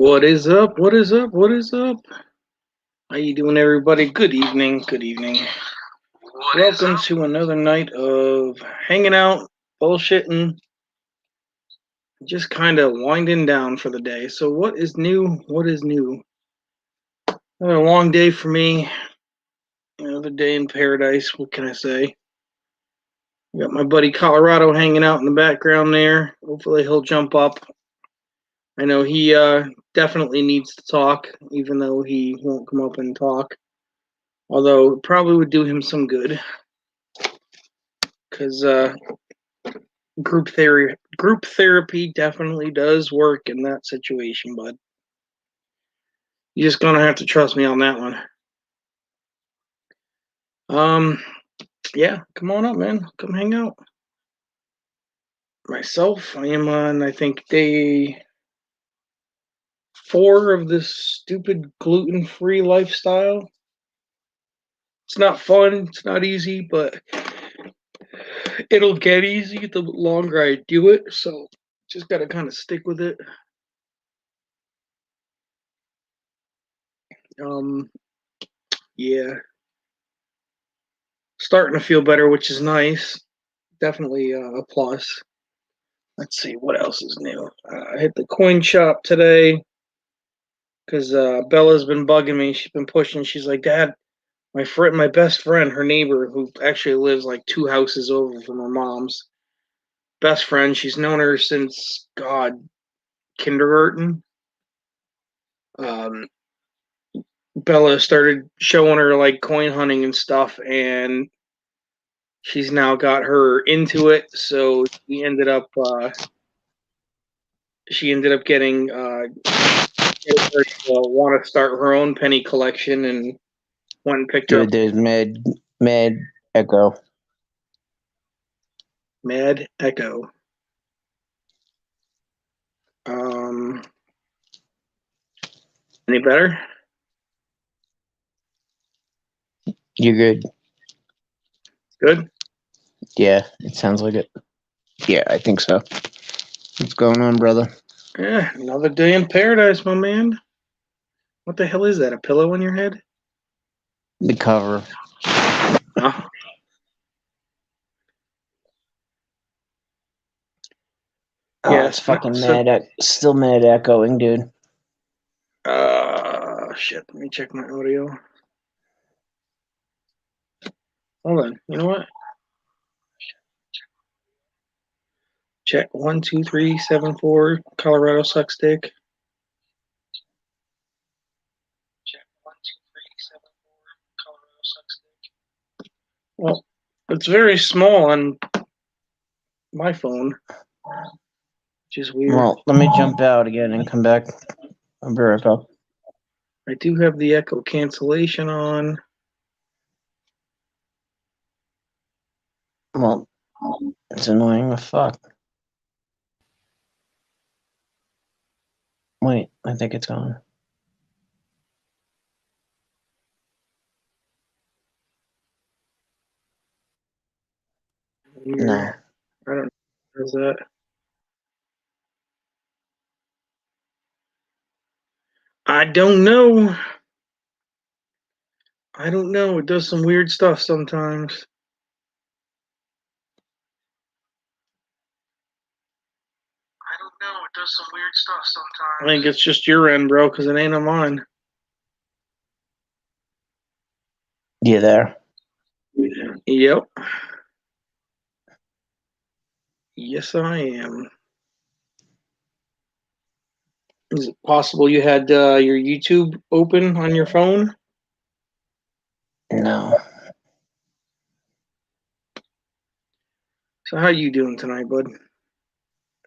What is up? What is up? What is up? How you doing, everybody? Good evening. Good evening. Welcome to another night of hanging out, bullshitting, just kind of winding down for the day. So, what is new? What is new? Another long day for me. Another day in paradise. What can I say? Got my buddy Colorado hanging out in the background there. Hopefully, he'll jump up. I know he definitely needs to talk, even though he won't come up and talk. Although it probably would do him some good, because group therapy definitely does work in that situation, bud. You're just gonna have to trust me on that one. Um, yeah, come on up, man. Come hang out. Myself, I am on, I think, day 4 of this stupid gluten-free lifestyle. It's not fun. It's not easy, but it'll get easy the longer I do it. So just gotta kind of stick with it. Um, yeah, starting to feel better, which is nice. Definitely a plus. Let's see what else is new. I hit the coin shop today because Bella's been bugging me. She's been pushing. She's like, "Dad, my best friend, her neighbor, who actually lives like 2 houses over from her mom's best friend. She's known her since kindergarten. Um, Bella started showing her like coin hunting and stuff, and she's now got her into it. So she ended up getting her to want to start her own penny collection, and went and picked up Dude, there's mad echo. Mad Echo. Um, any better? You're good. Good. Yeah, it sounds like it. Yeah, I think so. What's going on, brother? Yeah, another day in paradise, my man. What the hell is that? A pillow on your head? The cover. Oh. Oh, Yes. it's fucking So, still mad echoing, dude. shit. Let me check my audio. Hold on. You know what? Check 1 2 3 7 4. Colorado sucks dick. Check 1 2 3 7 4. Colorado sucks dick. Well, it's very small on my phone, which is weird. Well, let me jump out again and come back. I'll be right back. I do have the echo cancellation on. Well, it's annoying as fuck. Wait, I think it's gone. Weird. No. I don't know. Is that? I don't know. I don't know. It does some weird stuff sometimes. I don't know. It does some weird stuff sometimes. I think it's just your end, bro, because it ain't on mine. You there? Yep. Yes, I am. Is it possible you had your YouTube open on your phone? No. So how you doing tonight, bud?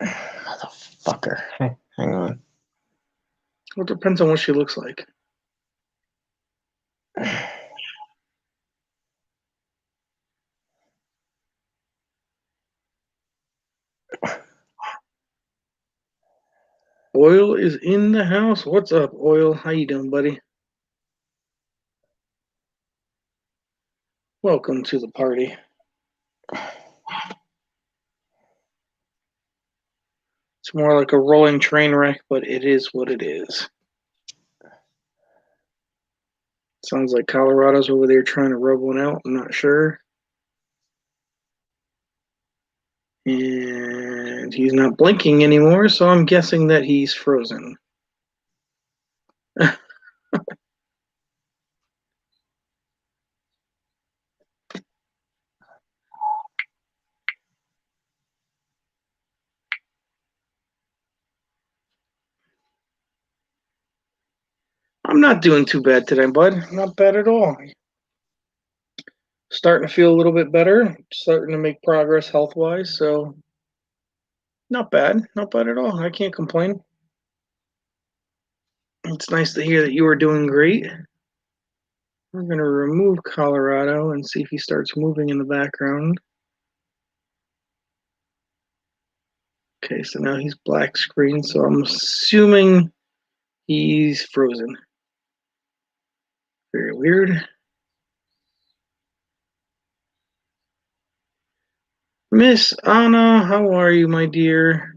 Motherfucker. Hang on. Well, it depends on what she looks like. Oil is in the house. What's up, Oil? How you doing, buddy? Welcome to the party. It's more like a rolling train wreck, but it is what it is. Sounds like Colorado's over there trying to rub one out. I'm not sure. And he's not blinking anymore, so I'm guessing that he's frozen. I'm not doing too bad today, bud. Not bad at all. Starting to feel a little bit better. Starting to make progress health-wise, so not bad. Not bad at all. I can't complain. It's nice to hear that you are doing great. We're going to remove Colorado and see if he starts moving in the background. Okay, so now he's black screen, so I'm assuming he's frozen. Very weird. Miss Anna, how are you, my dear?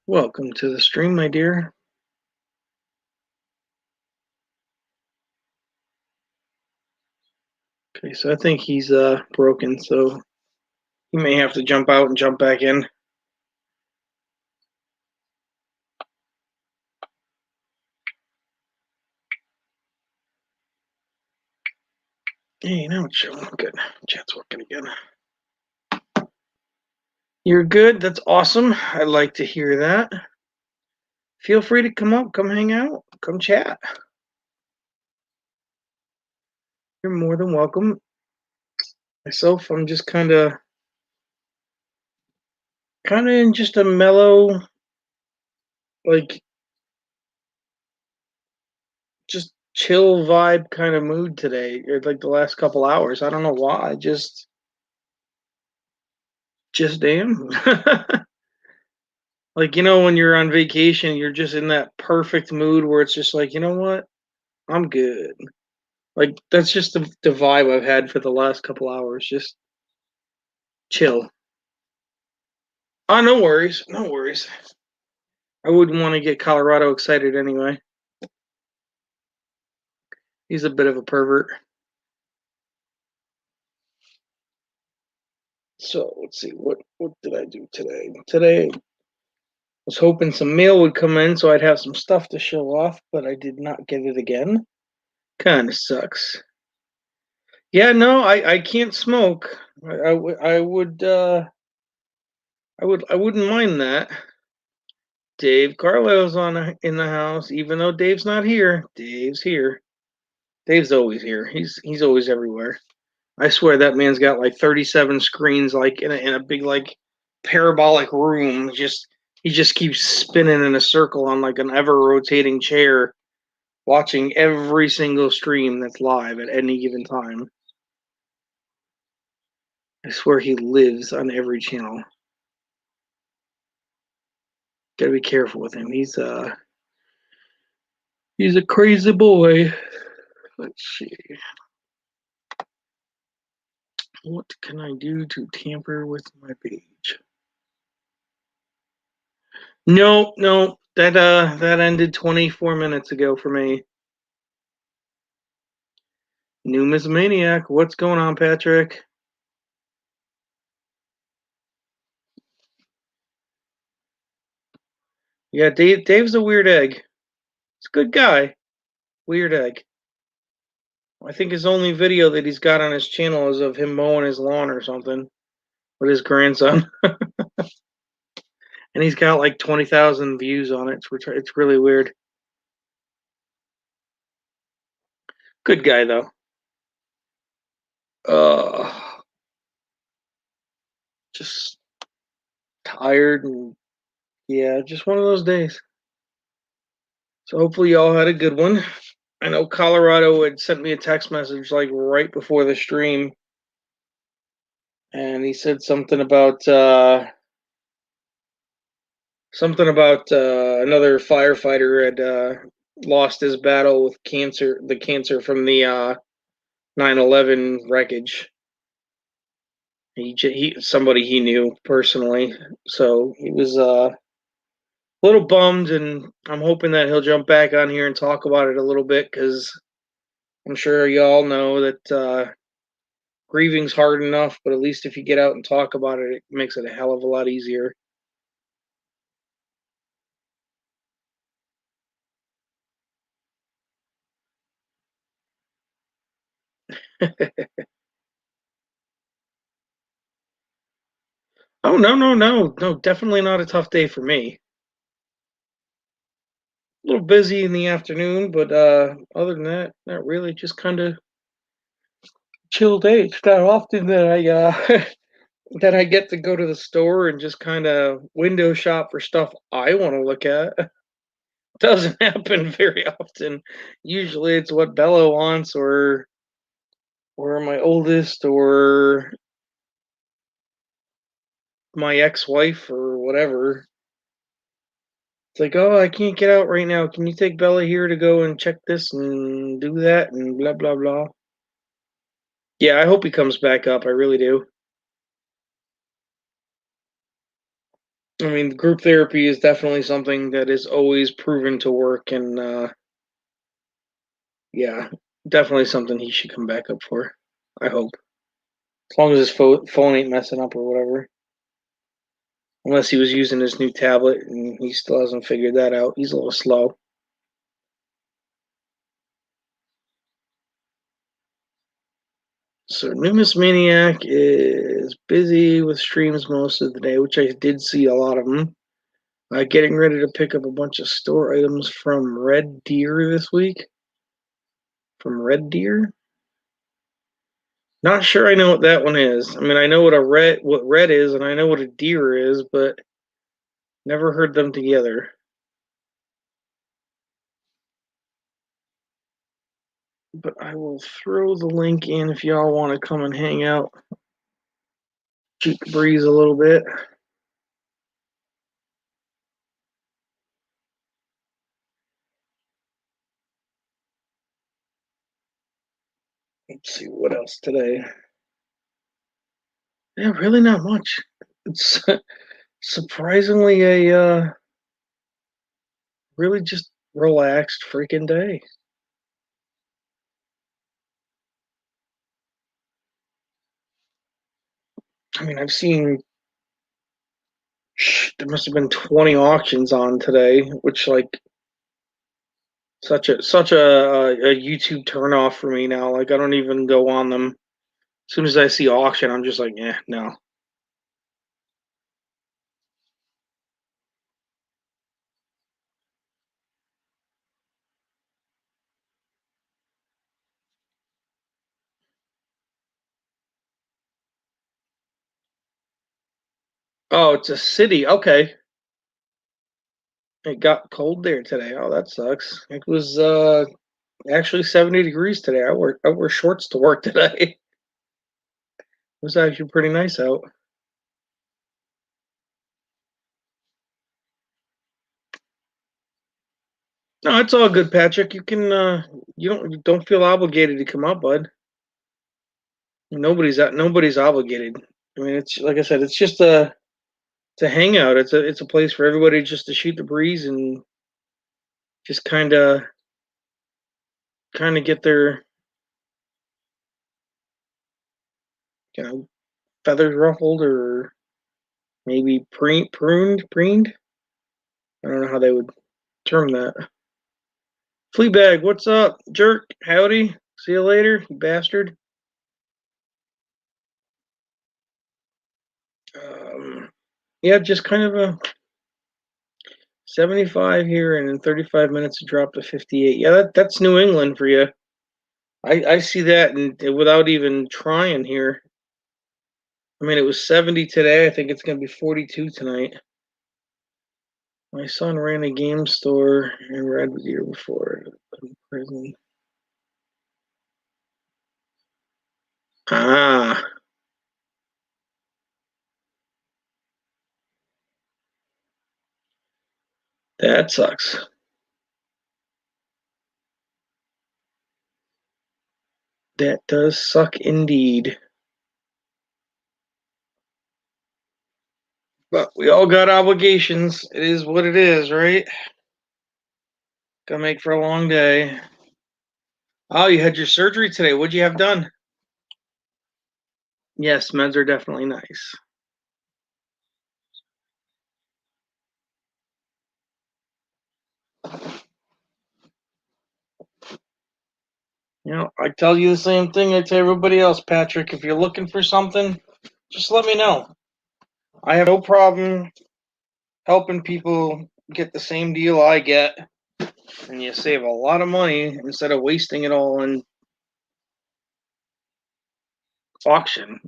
Welcome to the stream, my dear. Okay, so I think he's broken, so he may have to jump out and jump back in. Hey, now it's showing. Good. Chat's working again. You're good. That's awesome. I like to hear that. Feel free to come up, come hang out, come chat. You're more than welcome. Myself, I'm just kind of in just a mellow, like, just chill vibe kind of mood today, or like the last couple hours. I don't know why. Just am. Like, when you're on vacation, you're just in that perfect mood where it's just like, you know what? I'm good. Like, that's just the vibe I've had for the last couple hours. Just chill. Oh, no worries. No worries. I wouldn't want to get Colorado excited anyway. He's a bit of a pervert. So let's see, what did I do today? Today I was hoping some mail would come in so I'd have some stuff to show off, but I did not get it again. Kind of sucks. Yeah, no, I can't smoke. I wouldn't mind that. Dave Carlisle's in the house, even though Dave's not here. Dave's here. Dave's always here. He's always everywhere. I swear that man's got like 37 screens, like in a big like parabolic room. He just keeps spinning in a circle on like an ever rotating chair, watching every single stream that's live at any given time. I swear he lives on every channel. Gotta be careful with him. He's a crazy boy. Let's see. What can I do to tamper with my page? No, that ended 24 minutes ago for me. Numismaniac, what's going on, Patrick? Yeah, Dave's a weird egg. He's a good guy. Weird egg. I think his only video that he's got on his channel is of him mowing his lawn or something with his grandson. And he's got like 20,000 views on it. It's really weird. Good guy, though. Just tired and yeah, just one of those days. So hopefully y'all had a good one. I know Colorado had sent me a text message like right before the stream, and he said something about another firefighter had lost his battle with the cancer from the 9/11 wreckage. Somebody he knew personally, so he was a little bummed, and I'm hoping that he'll jump back on here and talk about it a little bit, because I'm sure y'all know that grieving's hard enough, but at least if you get out and talk about it, it makes it a hell of a lot easier. Oh, no, definitely not a tough day for me. A little busy in the afternoon, but other than that, not really. Just kind of chill day. It's not often that I that I get to go to the store and just kind of window shop for stuff I want to look at. Doesn't happen very often. Usually it's what Bella wants, or my oldest, or my ex-wife, or whatever. It's like, oh, I can't get out right now. Can you take Bella here to go and check this and do that and blah blah blah. Yeah, I hope he comes back up. I really do. I mean, group therapy is definitely something that is always proven to work, and yeah, definitely something he should come back up for. I hope, as long as his phone ain't messing up or whatever. Unless he was using his new tablet and he still hasn't figured that out. He's a little slow. So Numis Maniac is busy with streams most of the day, which I did see a lot of them. Getting ready to pick up a bunch of store items from Red Deer this week. From Red Deer? Not sure I know what that one is. I mean, I know what red is, and I know what a deer is, but never heard them together. But I will throw the link in if y'all want to come and hang out, shoot the breeze a little bit. Let's see what else today. Yeah, really not much. It's surprisingly a really just relaxed freaking day. I mean, I've seen there must have been 20 auctions on today, which like such a YouTube turnoff for me now. Like I don't even go on them. As soon as I see auction, I'm just like, yeah, no. Oh, it's a city. Okay. It got cold there today. Oh, that sucks. It was actually 70 degrees today. I wear shorts to work today. It was actually pretty nice out. No, it's all good, Patrick. You can you don't feel obligated to come up, bud. Nobody's obligated. I mean, it's like I said, it's a hangout. It's a place for everybody just to shoot the breeze and just kind of get their you know feathers ruffled, or maybe pruned. I don't know how they would term that. Fleabag, what's up? Jerk, howdy. See you later, you bastard. Yeah, just kind of a 75 here, and in 35 minutes it dropped to 58. Yeah, that's New England for you. I see that, and without even trying here. I mean, it was 70 today. I think it's going to be 42 tonight. My son ran a game store in Red Deer before prison. Ah, that sucks. That does suck indeed. But we all got obligations. It is what it is, right? Gonna make for a long day. Oh, you had your surgery today. What'd you have done? Yes, meds are definitely nice. You know, I tell you the same thing I tell everybody else, Patrick. If you're looking for something, just let me know. I have no problem helping people get the same deal I get, and you save a lot of money instead of wasting it all in auction.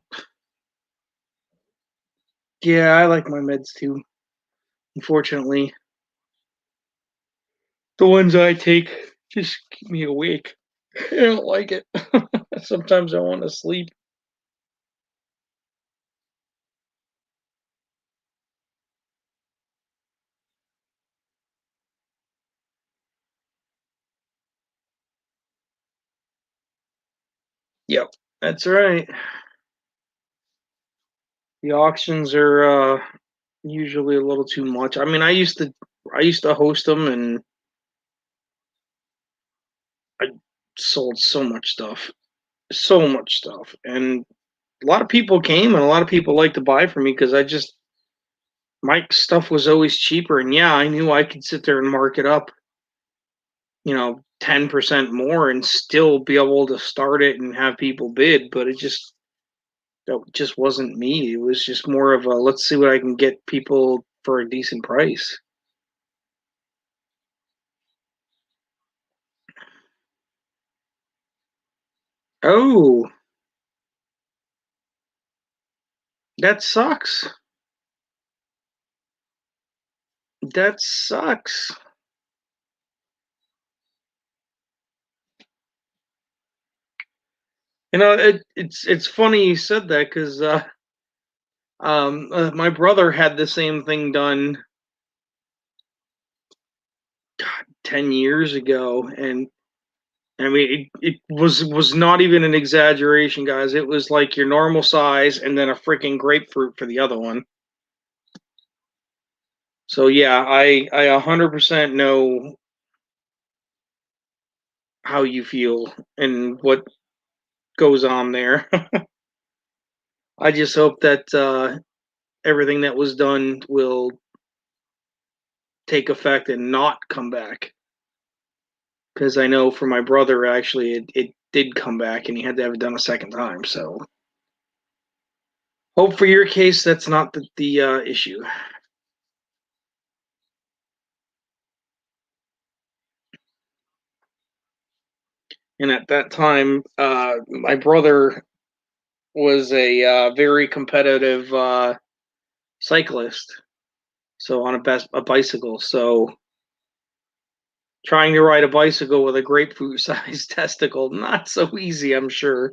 Yeah, I like my meds too. Unfortunately, the ones I take just keep me awake. I don't like it. Sometimes I want to sleep. Yep, that's right. The auctions are usually a little too much. I mean, I used to host them, and I sold so much stuff, and a lot of people came, and a lot of people like to buy from me because my stuff was always cheaper, and yeah, I knew I could sit there and mark it up, 10% more and still be able to start it and have people bid, but that just wasn't me. It was just more of a let's see what I can get people for a decent price. Oh, that sucks. That sucks. It's funny you said that because my brother had the same thing done 10 years ago, and I mean it was not even an exaggeration, guys. It was like your normal size, and then a freaking grapefruit for the other one. So yeah, I 100% know how you feel and what goes on there. I just hope that everything that was done will take effect and not come back. Because I know for my brother, actually, it did come back and he had to have it done a second time. So, hope for your case that's not the issue. And at that time, my brother was a very competitive cyclist. So on a bicycle. So trying to ride a bicycle with a grapefruit-sized testicle, not so easy, I'm sure.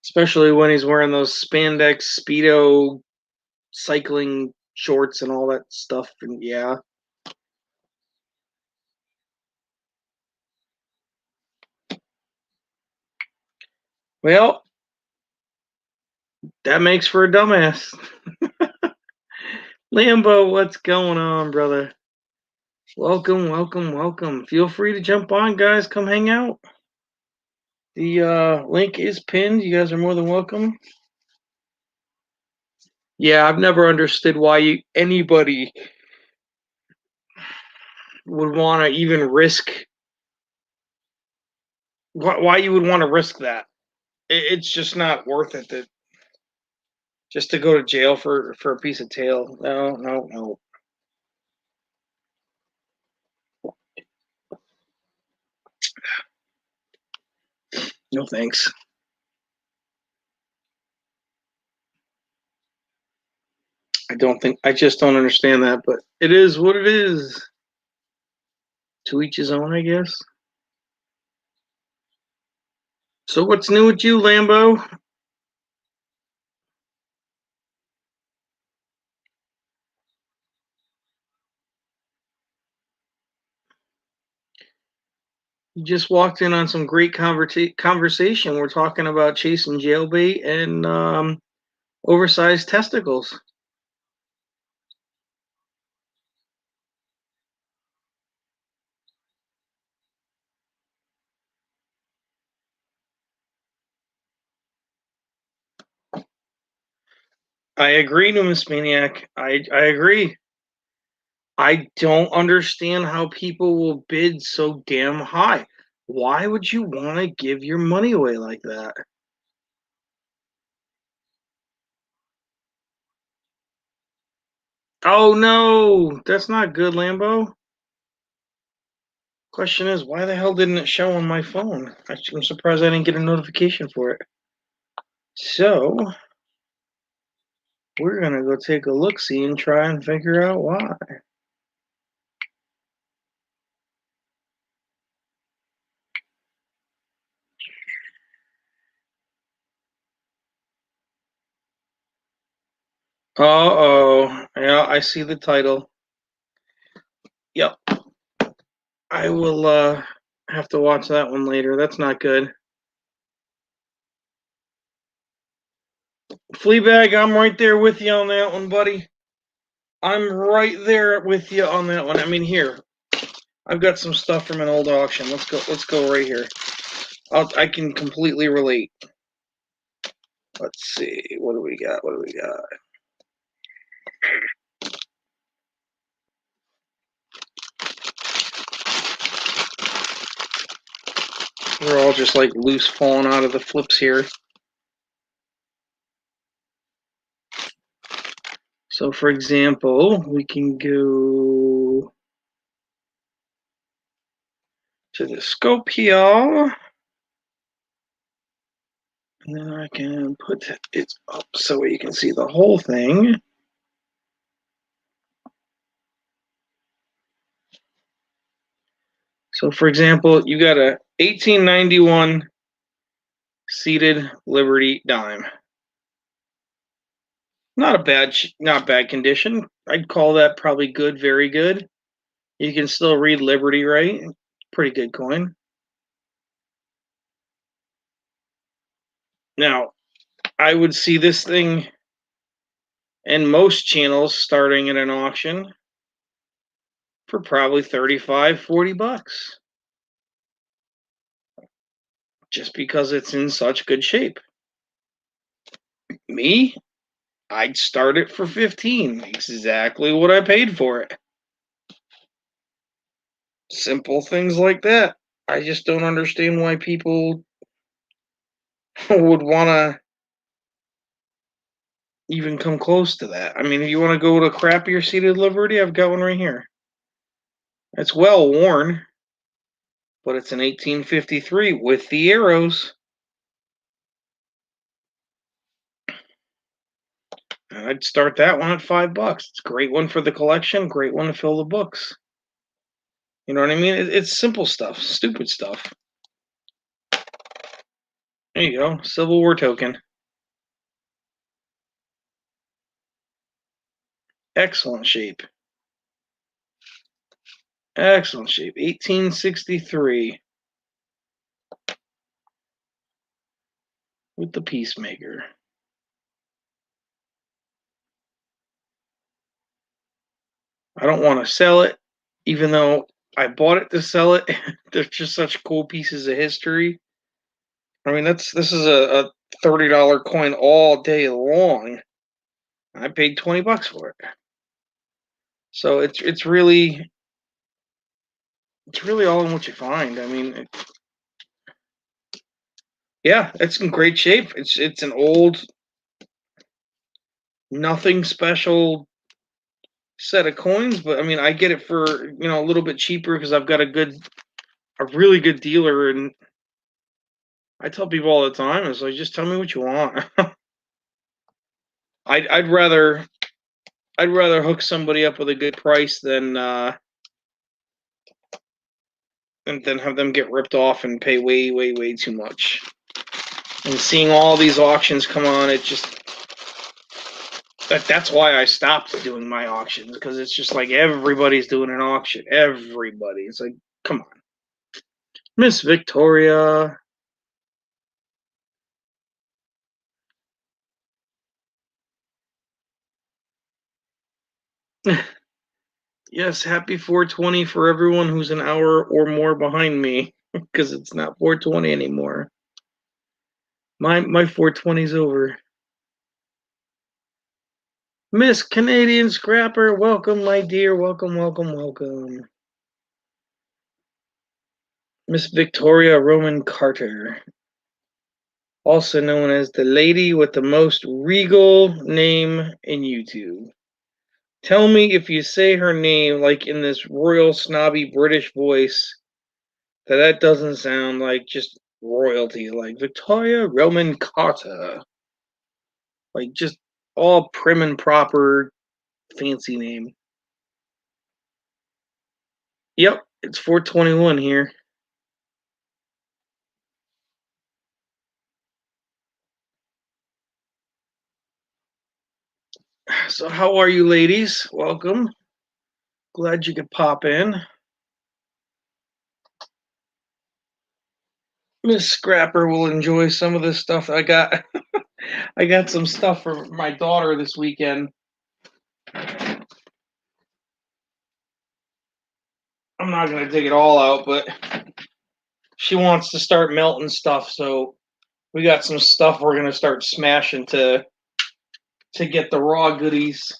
Especially when he's wearing those spandex speedo cycling shorts and all that stuff. And yeah, well, that makes for a dumbass. Lambo, what's going on, brother? Welcome, welcome, welcome. Feel free to jump on, guys. Come hang out. The link is pinned. You guys are more than welcome. Yeah, I've never understood why anybody would want to even risk why you would want to risk that. It's just not worth it just to go to jail for a piece of tail. No, no, no. No thanks. I just don't understand that, but it is what it is. To each his own, I guess. So what's new with you, Lambo? You just walked in on some great conversation. We're talking about chasing jailbait and oversized testicles. I agree, Numis Maniac. I agree. I don't understand how people will bid so damn high. Why would you want to give your money away like that? Oh no, that's not good, Lambo. Question is, why the hell didn't it show on my phone? I'm surprised I didn't get a notification for it. So, we're gonna go take a look-see and try and figure out why. Uh-oh. Yeah, I see the title. Yep. I will have to watch that one later. That's not good. Fleabag, I'm right there with you on that one, buddy. I'm right there with you on that one. I mean, here, I've got some stuff from an old auction. Let's go right here. I can completely relate. Let's see. What do we got? We're all just like loose falling out of the flips here. So, for example, we can go to the scope here. And then I can put it up so you can see the whole thing. So, for example, you got a 1891 seated Liberty dime. Not bad condition. I'd call that probably good, very good. You can still read Liberty right. Pretty good coin. Now, I would see this thing in most channels starting at an auction for probably 35, 40 bucks. Just because it's in such good shape. Me, I'd start it for 15. Exactly what I paid for it. Simple things like that. I just don't understand why people would want to even come close to that. I mean, if you want to go to crappier seated Liberty, I've got one right here. It's well worn, but it's an 1853 with the arrows. I'd start that one at $5. It's a great one for the collection, great one to fill the books. You know what I mean? It's simple stuff, stupid stuff. There you go, Civil War token. Excellent shape. Excellent shape. 1863 with the Peacemaker. I don't want to sell it, even though I bought it to sell it. They're just such cool pieces of history. I mean, this is a $30 coin all day long. I paid $20 for it. So it's really all in what you find. I mean, yeah, it's in great shape. It's an old, nothing special set of coins, but I mean, I get it for a little bit cheaper because I've got a really good dealer, and I tell people all the time, it's like, just tell me what you want. I'd rather hook somebody up with a good price than have them get ripped off and pay way, way, way too much. And seeing all these auctions come on, it just that's why I stopped doing my auctions, because it's just like everybody's doing an auction. Everybody. It's like, come on. Miss Victoria. Yes, happy 420 for everyone who's an hour or more behind me, because it's not 420 anymore. My 420's over. Miss Canadian Scrapper, welcome, my dear. Welcome, welcome, welcome. Miss Victoria Roman Carter, also known as the lady with the most regal name in YouTube. Tell me if you say her name like in this royal snobby British voice that doesn't sound like just royalty, like Victoria Roman Carter. Like just all prim and proper fancy name. Yep, it's 421 here. So how are you ladies? Welcome. Glad you could pop in. Miss Scrapper will enjoy some of this stuff I got. I got some stuff for my daughter this weekend. I'm not going to dig it all out, but she wants to start melting stuff, so we got some stuff we're going to start smashing to get the raw goodies,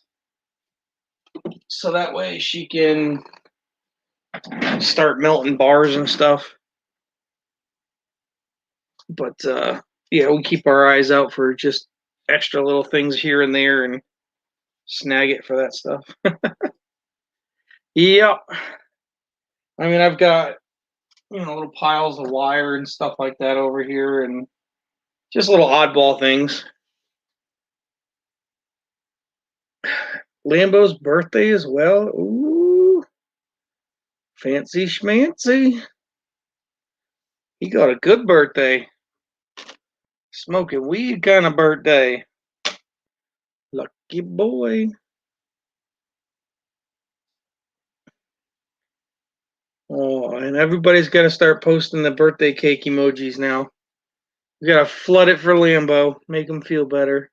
so that way she can start melting bars and stuff. But yeah, we keep our eyes out for just extra little things here and there and snag it for that stuff. Yep. I mean, I've got, little piles of wire and stuff like that over here, and just little oddball things. Lambo's birthday as well. Ooh, fancy schmancy. He got a good birthday. Smoking weed kind of birthday. Lucky boy. Oh, and everybody's got to start posting the birthday cake emojis now. We got to flood it for Lambo. Make him feel better.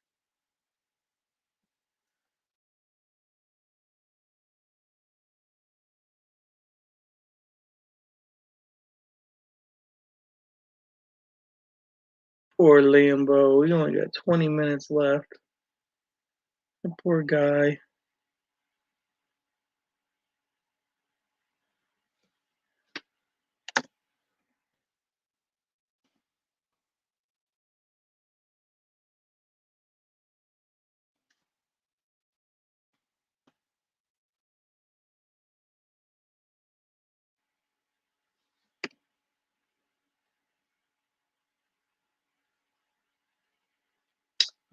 Poor Lambo. We only got 20 minutes left. The poor guy.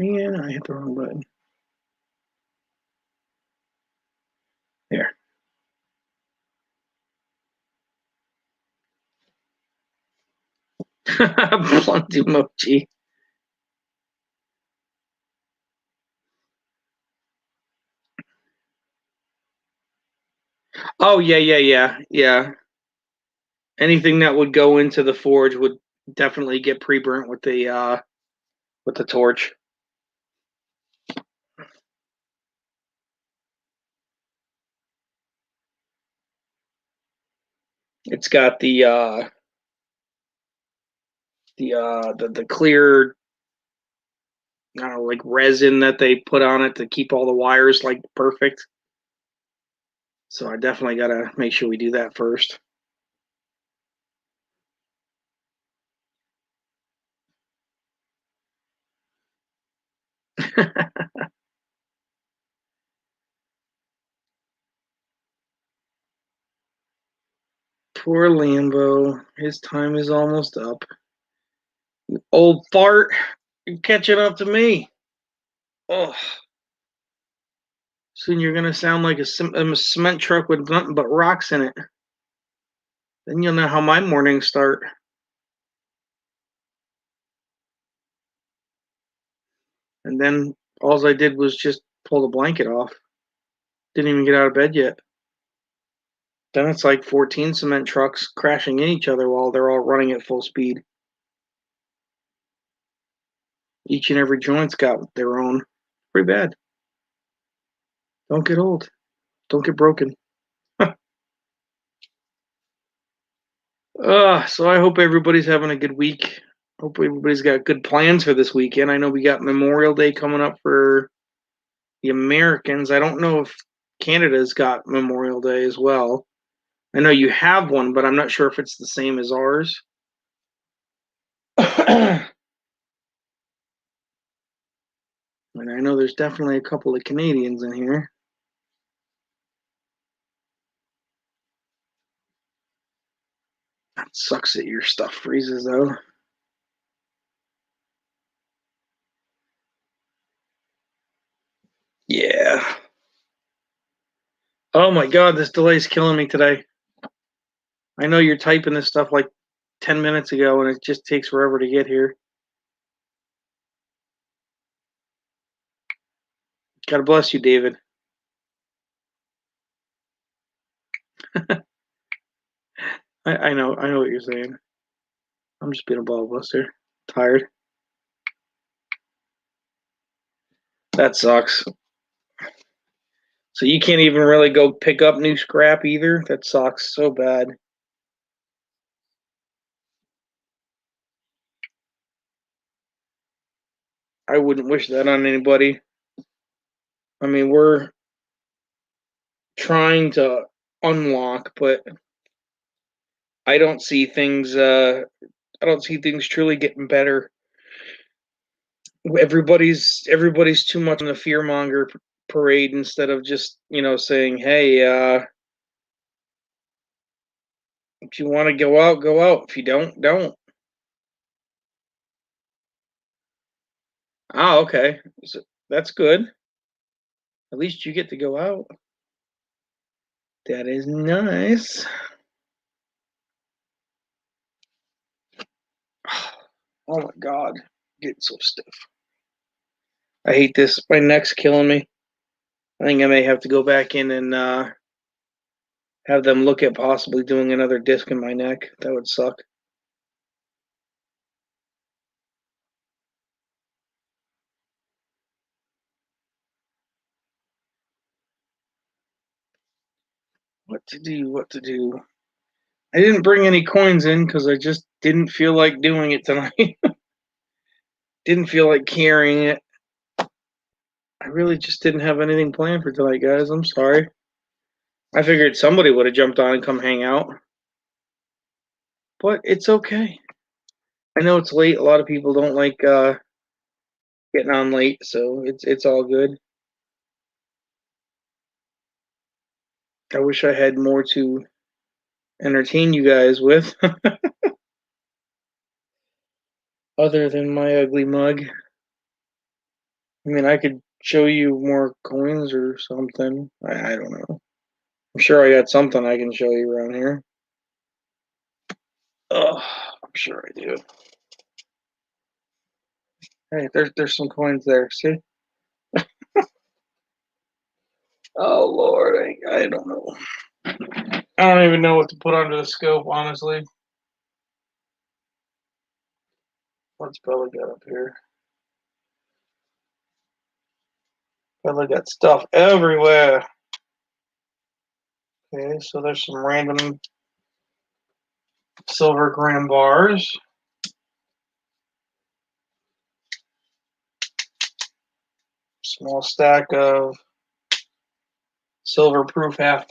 Man, I hit the wrong button. There. Blunt emoji. Oh, yeah. Anything that would go into the forge would definitely get pre-burnt with the torch. It's got the clear, I don't know, like resin that they put on it to keep all the wires like perfect. So I definitely gotta make sure we do that first. Poor Lambo. His time is almost up. You old fart. You're catching up to me. Oh. Soon you're gonna sound like a cement truck with nothing but rocks in it. Then you'll know how my mornings start. And then all I did was just pull the blanket off. Didn't even get out of bed yet. Then it's like 14 cement trucks crashing in each other while they're all running at full speed. Each and every joint's got their own. Pretty bad. Don't get old. Don't get broken. So I hope everybody's having a good week. Hope everybody's got good plans for this weekend. I know we got Memorial Day coming up for the Americans. I don't know if Canada's got Memorial Day as well. I know you have one, but I'm not sure if it's the same as ours. And I know there's definitely a couple of Canadians in here. That sucks that your stuff freezes, though. Yeah. Oh my god, this delay's killing me today. I know you're typing this stuff like 10 minutes ago, and it just takes forever to get here. God bless you, David. I know what you're saying. I'm just being a ball buster. Tired. That sucks. So you can't even really go pick up new scrap either? That sucks so bad. I wouldn't wish that on anybody. I mean, we're trying to unlock, but I don't see things truly getting better. Everybody's too much on the fearmonger parade instead of just, saying, "Hey, if you want to go out, go out. If you don't, don't." Oh, okay. So that's good. At least you get to go out. That is nice. Oh my god, I'm getting so stiff. I hate this. My neck's killing me. I think I may have to go back in and have them look at possibly doing another disc in my neck. That would suck. What to do? I didn't bring any coins in because I just didn't feel like doing it tonight. Didn't feel like carrying it. I really just didn't have anything planned for tonight, guys. I'm sorry. I figured somebody would have jumped on and come hang out. But it's okay. I know it's late. A lot of people don't like getting on late, so it's all good. I wish I had more to entertain you guys with other than my ugly mug. I mean, I could show you more coins or something. I don't know. I'm sure I got something I can show you around here. Oh, I'm sure I do. Hey, there's some coins there. See? Oh Lord, I don't know. I don't even know what to put under the scope, honestly. What's Bella got up here? Bella got stuff everywhere. Okay, so there's some random silver gram bars. Small stack of silver proof $50.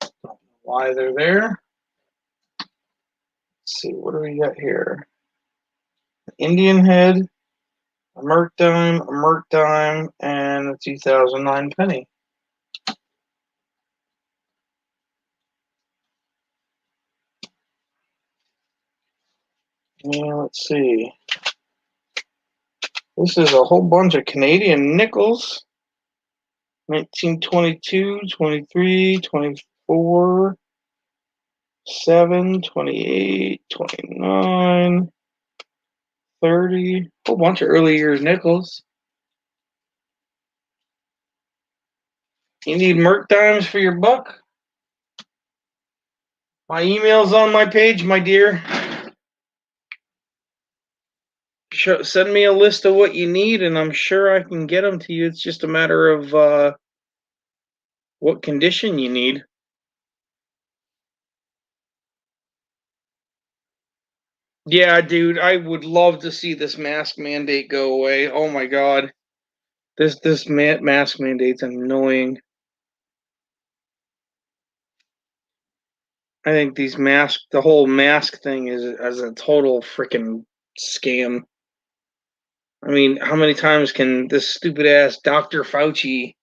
Don't know why they're there. Let's see, what do we got here? Indian head, a Merc dime, and a 2009 penny. Yeah, let's see. This is a whole bunch of Canadian nickels. 1922, 23, 24, 7, 28, 29, 30. Whole bunch of early years nickels. You need Merc dimes for your buck? My email's on my page, my dear. Send me a list of what you need, and I'm sure I can get them to you. It's just a matter of what condition you need. Yeah, dude, I would love to see this mask mandate go away. Oh my god. This mask mandate's annoying. I think the whole mask thing is a total freaking scam. I mean, how many times can this stupid ass Dr. Fauci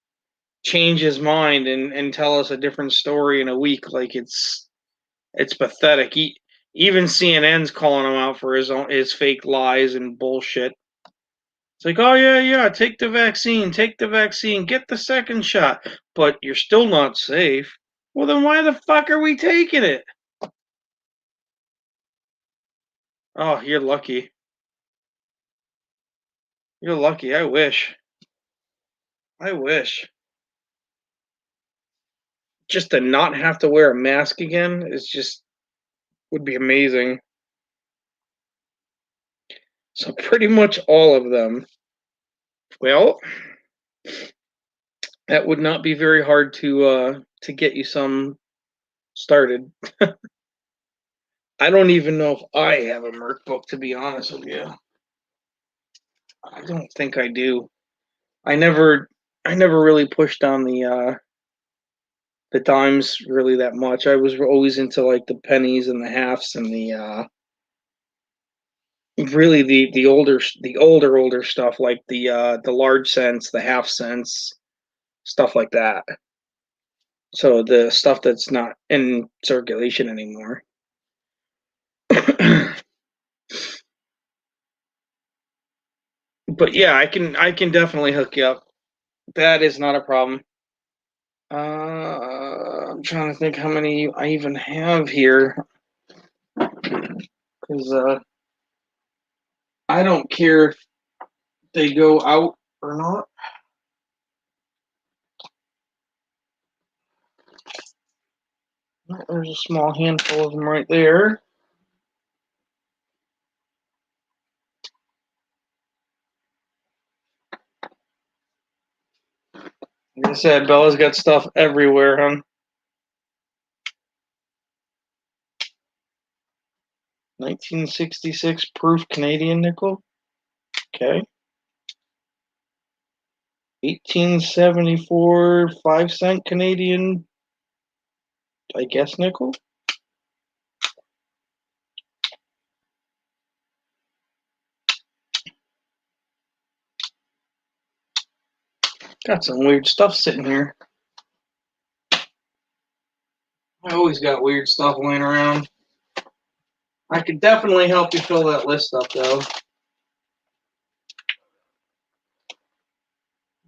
change his mind and tell us a different story in a week? Like it's pathetic. Even CNN's calling him out for his fake lies and bullshit. It's like, oh yeah, take the vaccine, get the second shot, but you're still not safe. Well, then why the fuck are we taking it? Oh, you're lucky. You're lucky. I wish. Just to not have to wear a mask again would be amazing. So pretty much all of them. Well, that would not be very hard to get you some started. I don't even know if I have a Merc book, to be honest with you. I don't think I do. I never really pushed on the dimes really that much. I was always into like the pennies and the halves and the really the older stuff like the large cents, the half cents, stuff like that. So the stuff that's not in circulation anymore. But yeah, I can definitely hook you up. That is not a problem. I'm trying to think how many I even have here, because I don't care if they go out or not. There's a small handful of them right there. Like I said, Bella's got stuff everywhere, huh? 1966 proof Canadian nickel. Okay. 1874 5-cent Canadian, I guess, nickel. Got some weird stuff sitting here. I always got weird stuff laying around. I could definitely help you fill that list up, though.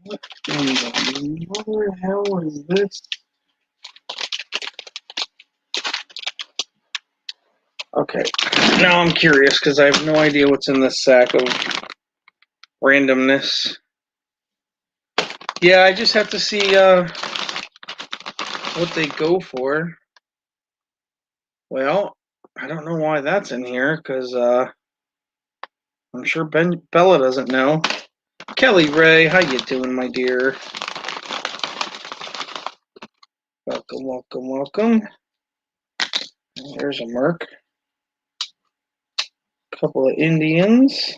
What in the hell is this? Okay, now I'm curious because I have no idea what's in this sack of randomness. Yeah, I just have to see what they go for. Well, I don't know why that's in here because I'm sure Bella doesn't know. Kelly Ray, how you doing, my dear? Welcome, welcome, welcome. There's a Merc. Couple of Indians.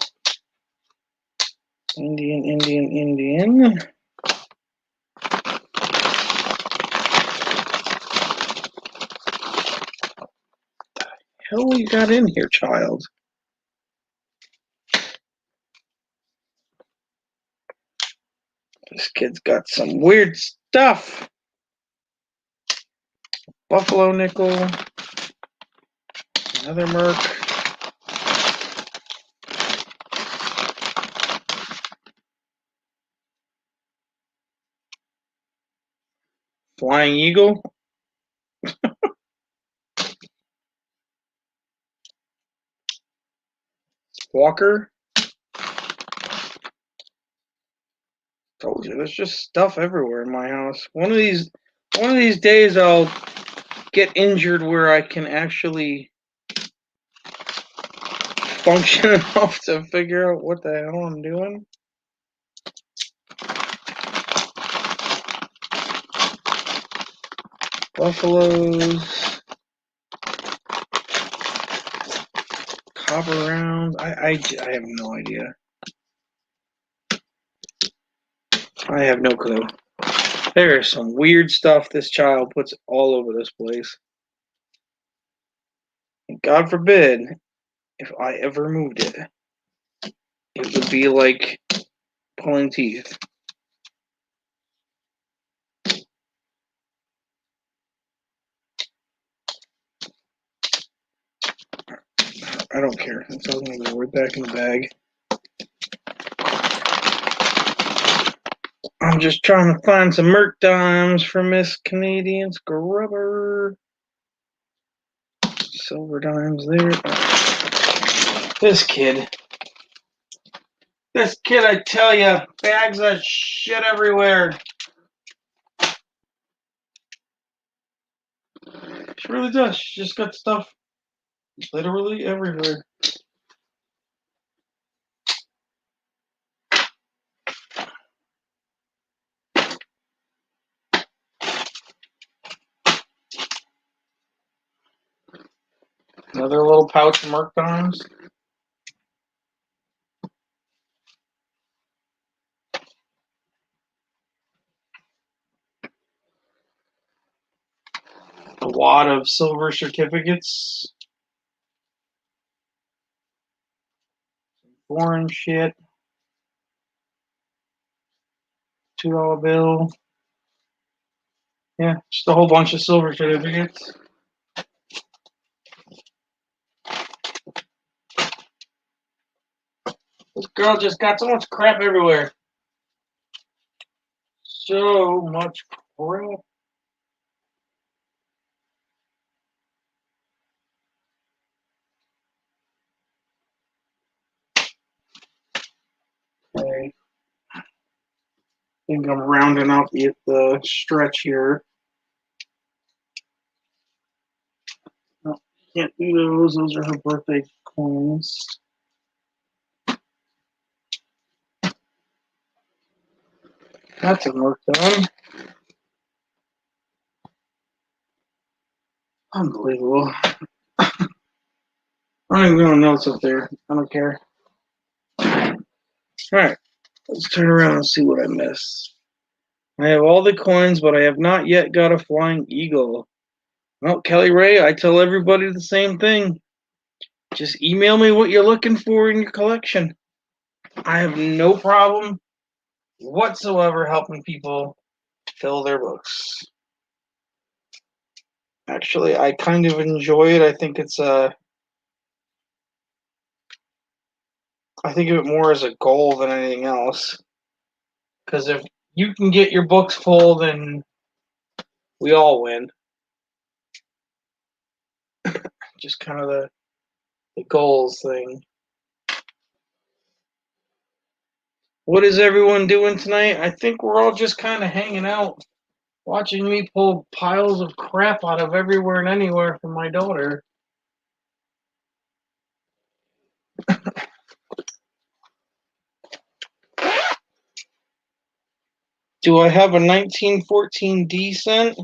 Indian. Hell we got in here, child? This kid's got some weird stuff. Buffalo nickel. Another Merc. Flying Eagle. Walker. Told you, there's just stuff everywhere in my house. One of these days I'll get injured where I can actually function enough to figure out what the hell I'm doing. Buffaloes. Copper rounds. I have no idea. I have no clue. There is some weird stuff this child puts all over this place. And God forbid, if I ever moved it, it would be like pulling teeth. I don't care. It's all going to go right back in the bag. I'm just trying to find some Merc dimes for Miss Canadian Scrubber. Silver dimes there. This kid, I tell you, bags of shit everywhere. She really does. She just got stuff literally everywhere. Another little pouch of Merc dimes. A wad of silver certificates. Foreign shit. $2 bill. Yeah, just a whole bunch of silver certificates. This girl just got so much crap everywhere. So much crap. Okay. I think I'm rounding out the stretch here. No, can't do those. Those are her birthday coins. That's a work done. Unbelievable. I don't even know what's up there. I don't care. Alright, let's turn around and see what I missed. I have all the coins, but I have not yet got a flying eagle. Well, Kelly Ray, I tell everybody the same thing. Just email me what you're looking for in your collection. I have no problem whatsoever helping people fill their books. Actually, I kind of enjoy it. I think it's I think of it more as a goal than anything else. Because if you can get your books full, then we all win. Just kind of the goals thing. What is everyone doing tonight? I think we're all just kind of hanging out, watching me pull piles of crap out of everywhere and anywhere from my daughter. Do I have a 1914 Descent?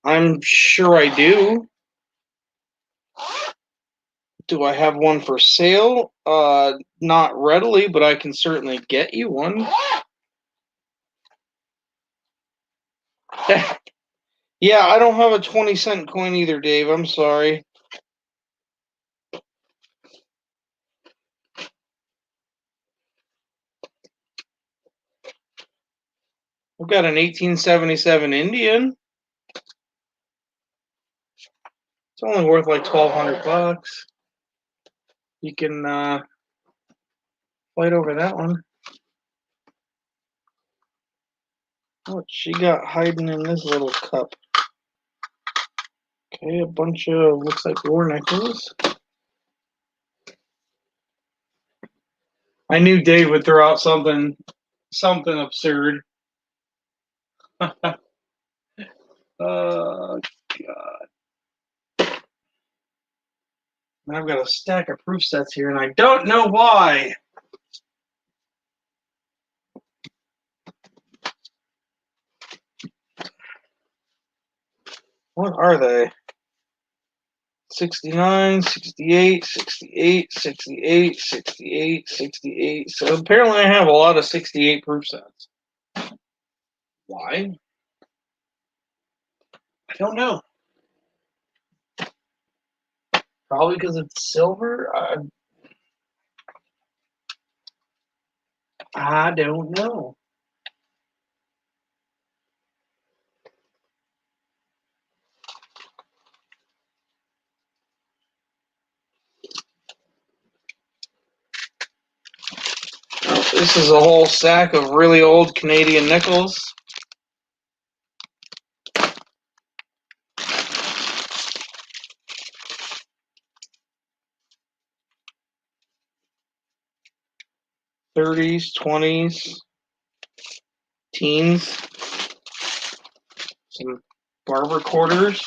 I'm sure I do. Do I have one for sale? Not readily, but I can certainly get you one. Yeah, I don't have a 20-cent coin either, Dave. I'm sorry. I've got an 1877 Indian. It's only worth like $1,200. You can fight over that one. What she got hiding in this little cup? Okay, a bunch of looks like war nickels. I knew Dave would throw out something absurd. Oh God! I've got a stack of proof sets here, and I don't know why. What are they? 69, 68, 68, 68, 68, 68. So apparently I have a lot of 68 proof sets. Why? I don't know. Probably because it's silver. I don't know. This is a whole sack of really old Canadian nickels. '30s, '20s, teens. Some barber quarters.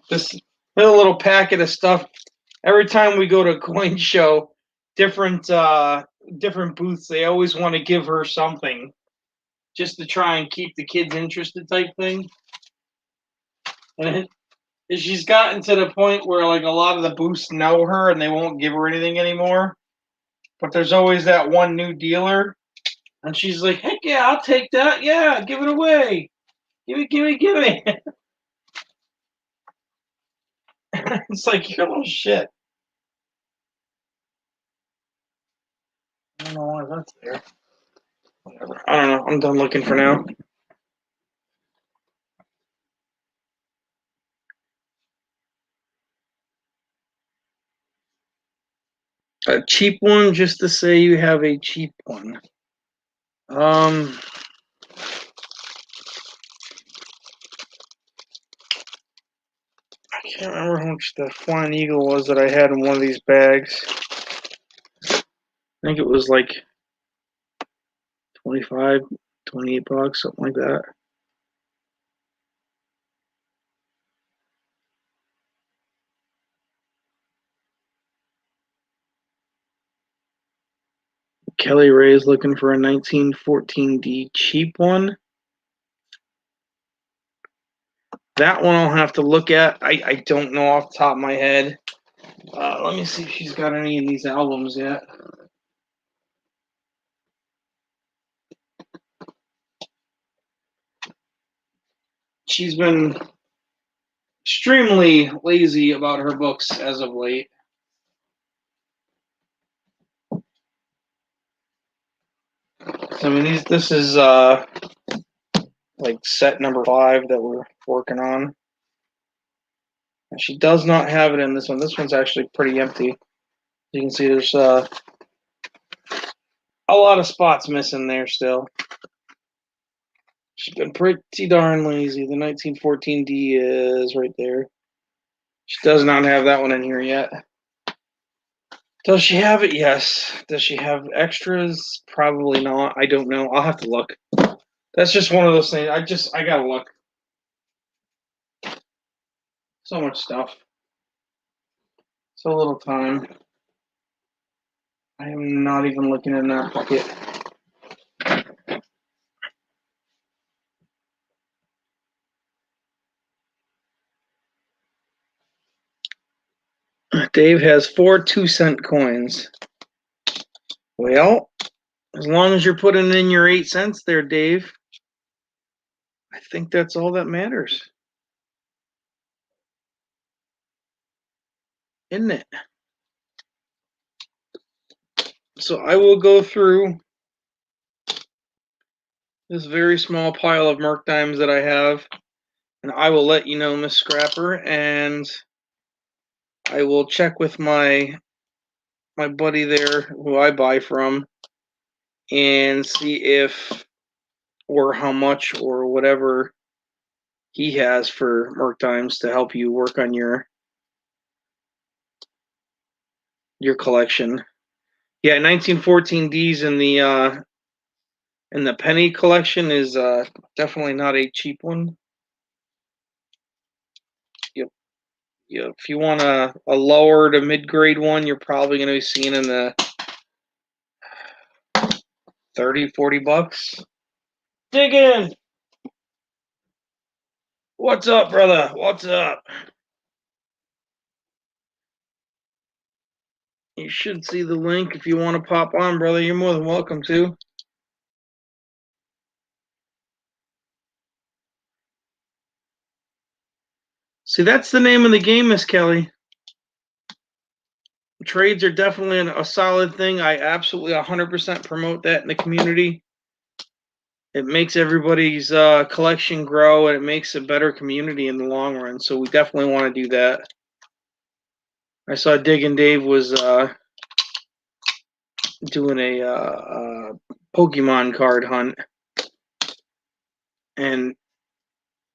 This a little packet of stuff. Every time we go to a coin show, different booths, they always want to give her something, just to try and keep the kids interested, type thing. And she's gotten to the point where like a lot of the booths know her and they won't give her anything anymore. But there's always that one new dealer, and she's like, "Heck yeah, I'll take that. Yeah, give it away. Give me." It's like, you're a little shit. I don't know why that's there. Whatever. I don't know. I'm done looking for now. A cheap one, just to say you have a cheap one. I can't remember how much the Flying Eagle was that I had in one of these bags. I think it was like 25, 28 bucks, something like that. Kelly Ray is looking for a 1914D cheap one. That one I'll have to look at. I don't know off the top of my head. Let me see if she's got any of these albums yet. She's been extremely lazy about her books as of late. I mean, this is like set number 5 that we're working on. And she does not have it in this one. This one's actually pretty empty. You can see there's a lot of spots missing there still. She's been pretty darn lazy. The 1914D is right there. She does not have that one in here yet. Does she have it? Yes. Does she have extras? Probably not. I don't know. I'll have to look. That's just one of those things. I gotta look. So much stuff. So little time. I am not even looking in that bucket. Dave has 4 2-cent coins. Well, as long as you're putting in your 8 cents there, Dave, I think that's all that matters. Isn't it? So I will go through this very small pile of Merc dimes that I have, and I will let you know, Miss Scrapper, and I will check with my buddy there who I buy from and see if or how much or whatever he has for Merc dimes to help you work on your collection. Yeah, 1914Ds in the penny collection is definitely not a cheap one. If you want a lower to mid-grade one, you're probably going to be seeing in the 30, 40 bucks. Dig in. What's up, brother? What's up? You should see the link if you want to pop on, brother. You're more than welcome to. See, that's the name of the game, Miss Kelly. Trades are definitely a solid thing. I absolutely 100% promote that in the community. It makes everybody's collection grow, and it makes a better community in the long run. So we definitely want to do that. I saw Diggin' Dave was doing a Pokemon card hunt, and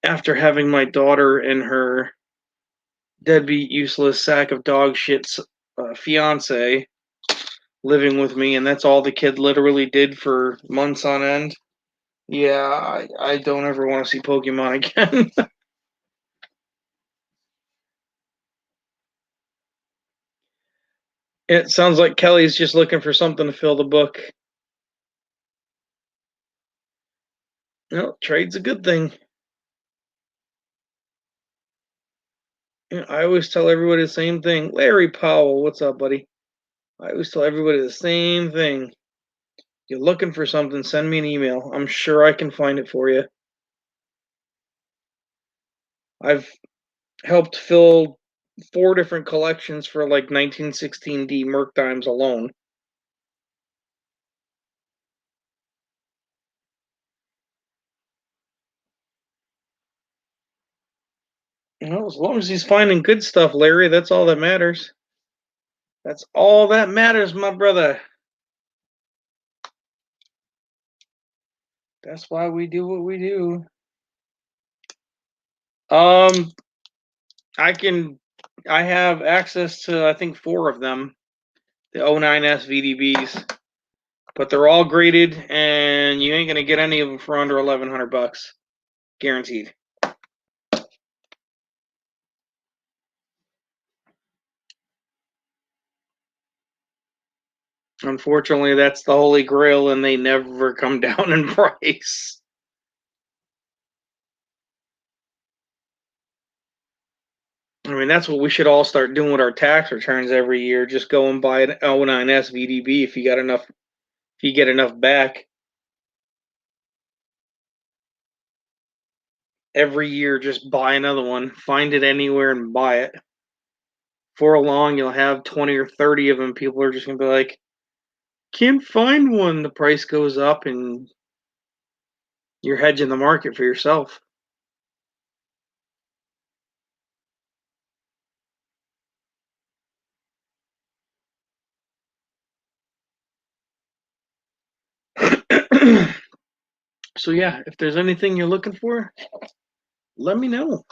after having my daughter and her deadbeat, useless sack of dog shit's fiance living with me, and that's all the kid literally did for months on end. Yeah, I don't ever want to see Pokemon again. It sounds like Kelly's just looking for something to fill the book. No, trade's a good thing. I always tell everybody the same thing. Larry Powell, what's up, buddy? I always tell everybody the same thing. You're looking for something, send me an email. I'm sure I can find it for you. I've helped fill 4 different collections for like 1916D Merc Dimes alone. Well, as long as he's finding good stuff, Larry, that's all that matters. That's all that matters, my brother. That's why we do what we do. I have access to, I think, 4 of them, the 09S VDBs, but they're all graded, and you ain't gonna get any of them for under $1,100, guaranteed. Unfortunately, that's the holy grail, and they never come down in price. I mean, that's what we should all start doing with our tax returns every year. Just go and buy an 09S VDB if you got enough. If you get enough back every year, just buy another one. Find it anywhere and buy it. For long, you'll have 20 or 30 of them. People are just gonna be like, "Can't find one." The price goes up, and you're hedging the market for yourself. So yeah, if there's anything you're looking for, let me know.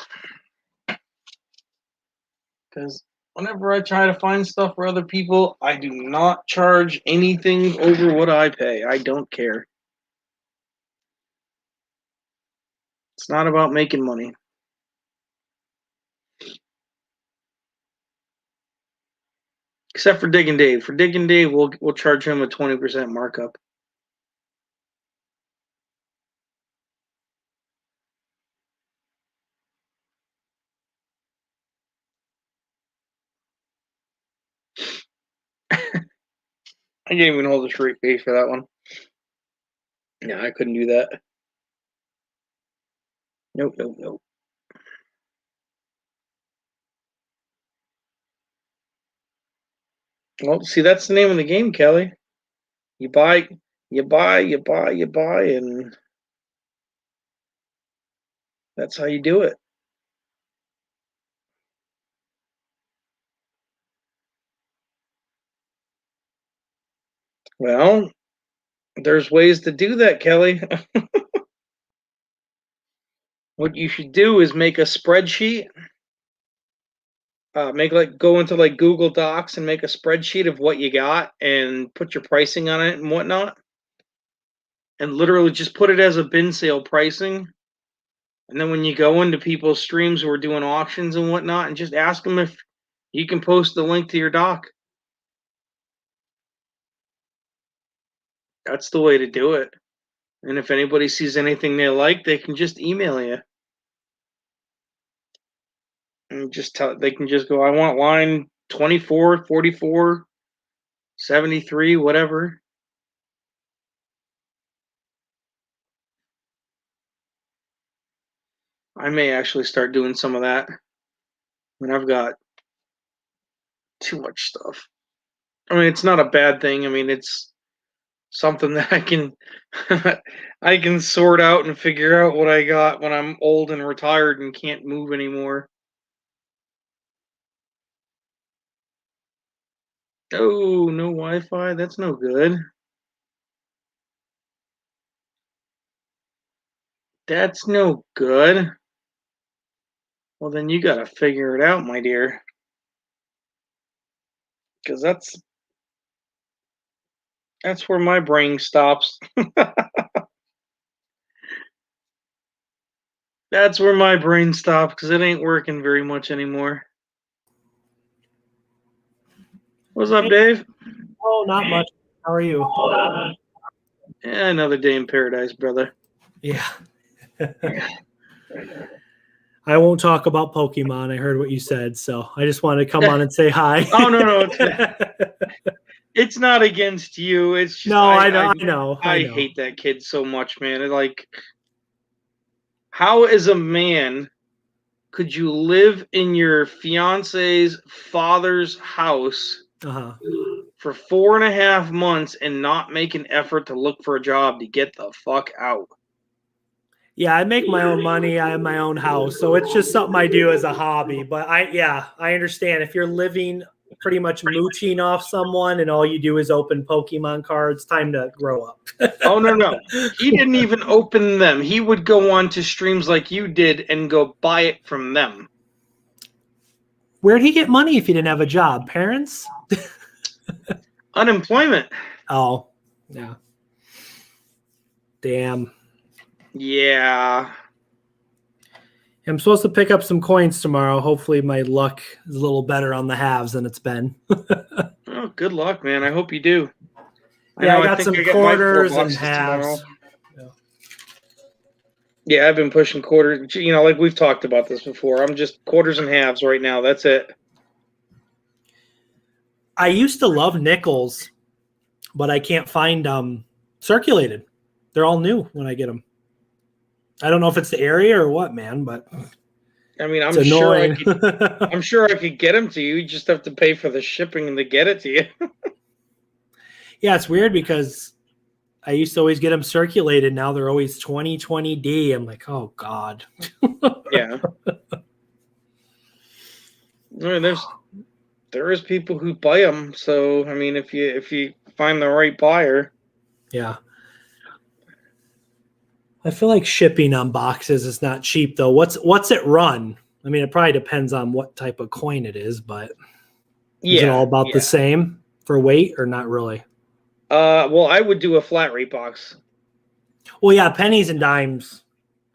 Because whenever I try to find stuff for other people, I do not charge anything over what I pay. I don't care. It's not about making money. Except for Diggin' Dave. For Diggin' Dave, we'll charge him a 20% markup. I can't even hold a straight face for that one. Yeah, I couldn't do that. Nope. Well, see, that's the name of the game, Kelly. You buy, and that's how you do it. Well, there's ways to do that, Kelly. What you should do is make a spreadsheet. Go into like Google Docs and make a spreadsheet of what you got and put your pricing on it and whatnot. And literally just put it as a bin sale pricing. And then when you go into people's streams who are doing auctions and whatnot, and just ask them if you can post the link to your doc. That's the way to do it. And if anybody sees anything they like, they can just email you. And they can just go, I want line 24, 44, 73, whatever. I may actually start doing some of that. I mean, I've got too much stuff. I mean, it's not a bad thing. I mean, it's something that I can I can sort out and figure out what I got when I'm old and retired and can't move anymore. Oh, no Wi-Fi. That's no good. That's no good. Well, then you got to figure it out, my dear. Because that's where my brain stops. That's where my brain stops because it ain't working very much anymore. What's up, Dave? Oh, not much. How are you? Yeah, another day in paradise, brother. Yeah. I won't talk about Pokemon. I heard what you said, so I just wanted to come on and say hi. Oh, no. It's not against you. It's just No, I know. I hate that kid so much, man. Like, how as a man could you live in your fiance's father's house for 4.5 months and not make an effort to look for a job to get the fuck out? Yeah, I make my own money. I have my own house, so it's just something I do as a hobby. But I understand if you're living pretty much mooching off someone and all you do is open Pokemon cards, time to grow up. Oh, no. He didn't even open them. He would go on to streams like you did and go buy it from them. Where'd he get money if he didn't have a job? Parents? Unemployment. Oh, yeah. Damn. Yeah. I'm supposed to pick up some coins tomorrow. Hopefully my luck is a little better on the halves than it's been. Oh, good luck, man. I hope you do. I got some quarters and halves. Yeah, I've been pushing quarters. You know, like we've talked about this before. I'm just quarters and halves right now. That's it. I used to love nickels, but I can't find circulated. They're all new when I get them. I don't know if it's the area or what, man, but I mean, I'm sure I could get them to you. You just have to pay for the shipping and to get it to you. Yeah, it's weird because I used to always get them circulated. Now they're always 2020D. I'm like, oh God. Yeah. I mean, there is people who buy them. So I mean, if you find the right buyer. Yeah. I feel like shipping on boxes is not cheap though. What's it run? I mean, it probably depends on what type of coin it is, but is it all about the same for weight or not really? Well, I would do a flat rate box. Well, yeah, pennies and dimes.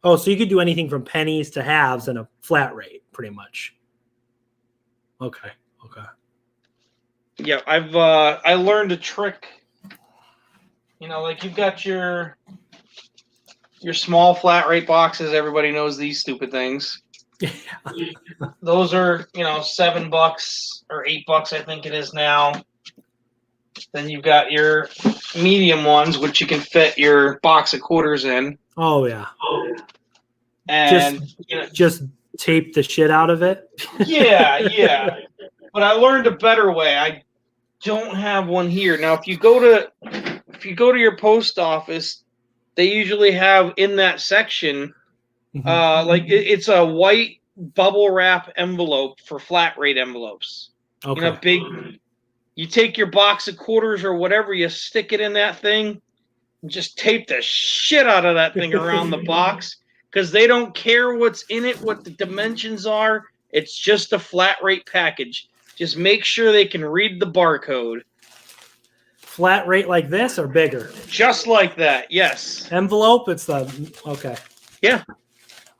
Oh, so you could do anything from pennies to halves and a flat rate, pretty much. Okay. Yeah, I learned a trick. You know, like you've got your small flat rate boxes. Everybody knows these stupid things. Yeah. Those are, $7 or $8, I think it is now. Then you've got your medium ones, which you can fit your box of quarters in. Oh yeah. And just tape the shit out of it. Yeah. But I learned a better way. I don't have one here. Now, if you go to your post office, they usually have in that section, like it's a white bubble wrap envelope for flat rate envelopes. Okay. You take your box of quarters or whatever, you stick it in that thing, and just tape the shit out of that thing around the box because they don't care what's in it, what the dimensions are. It's just a flat rate package. Just make sure they can read the barcode. Flat rate like this or bigger? Just like that, yes. Envelope, it's okay. Yeah.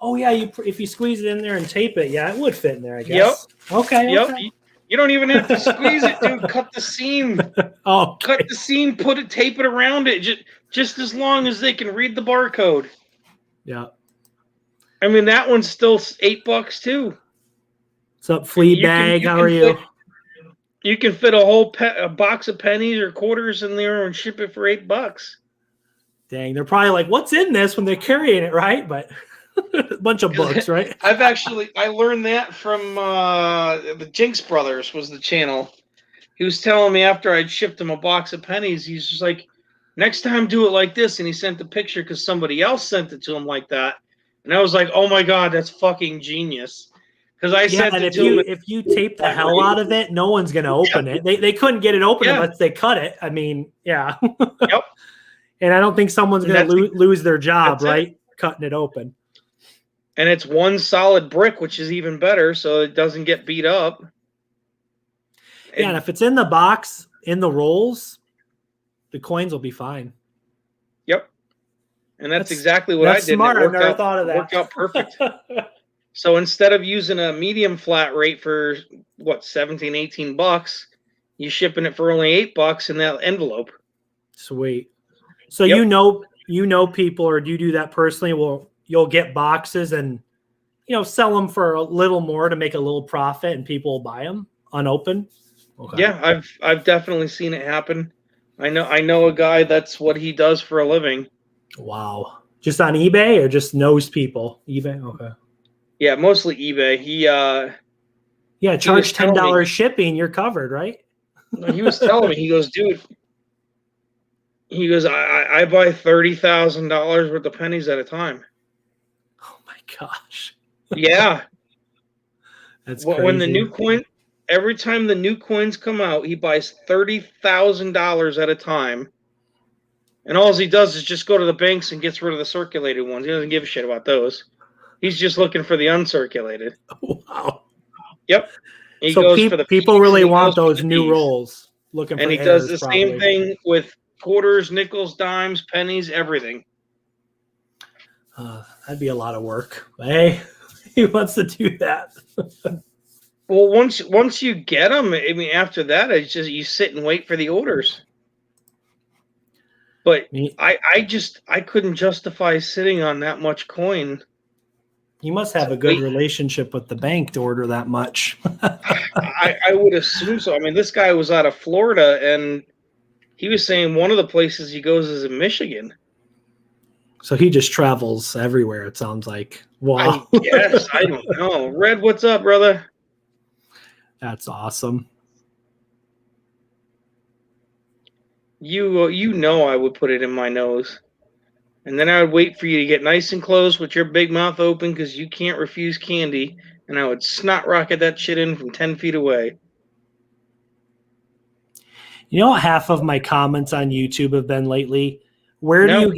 Oh yeah, if you squeeze it in there and tape it, yeah, it would fit in there, I guess. Yep. Okay. Yep. Okay. You don't even have to squeeze it, dude. Cut the seam. Oh. Okay. Cut the seam. Tape it around it. Just as long as they can read the barcode. Yeah. I mean, that one's still $8 too. What's up, Fleabag? How are you? You can fit a whole a box of pennies or quarters in there and ship it for $8. Dang, they're probably like, "What's in this?" when they're carrying it, right? But a bunch of books, right? I learned that from the Jinx Brothers was the channel. He was telling me after I'd shipped him a box of pennies, he's just like, next time do it like this. And he sent the picture because somebody else sent it to him like that. And I was like, oh my God, that's fucking genius. Because I sent and it to him. if you tape the hell out of it, no one's gonna open it. They couldn't get it open unless they cut it. I mean, yeah. Yep. And I don't think someone's gonna lose their job, right? Cutting it open. And it's one solid brick, which is even better, so it doesn't get beat up. And if it's in the box, in the rolls, the coins will be fine. Yep. And that's exactly what I did. Smart. I never thought of that. Worked out perfect. So instead of using a medium flat rate for what, $17, $18, you're shipping it for only $8 in that envelope. Sweet. So you know people, or do you do that personally? Well, you'll get boxes and sell them for a little more to make a little profit, and people will buy them unopened. Okay. Yeah, I've definitely seen it happen. I know a guy that's what he does for a living. Wow. Just on eBay or just knows people? eBay? Okay. Yeah, mostly eBay. He charge $10 shipping, you're covered, right? He was telling me, he goes, dude, I buy $30,000 worth of pennies at a time. Oh my gosh. Yeah. That's crazy. When the new coin, every time the new coins come out, he buys $30,000 at a time. And all he does is just go to the banks and gets rid of the circulated ones. He doesn't give a shit about those. He's just looking for the uncirculated. Wow. Yep. He so goes for the people really want those new rolls. And he does the same thing with quarters, nickels, dimes, pennies, everything. That'd be a lot of work. Hey, he wants to do that. Well, once you get them, I mean, after that, it's just you sit and wait for the orders. But I couldn't justify sitting on that much coin. You must have a good relationship with the bank to order that much. I would assume so. I mean, this guy was out of Florida, and he was saying one of the places he goes is in Michigan. So he just travels everywhere, it sounds like. Wow. I guess. I don't know. Red, what's up, brother? That's awesome. You know I would put it in my nose. And then I would wait for you to get nice and close with your big mouth open because you can't refuse candy. And I would snot rocket that shit in from 10 feet away. You know what half of my comments on YouTube have been lately? Where do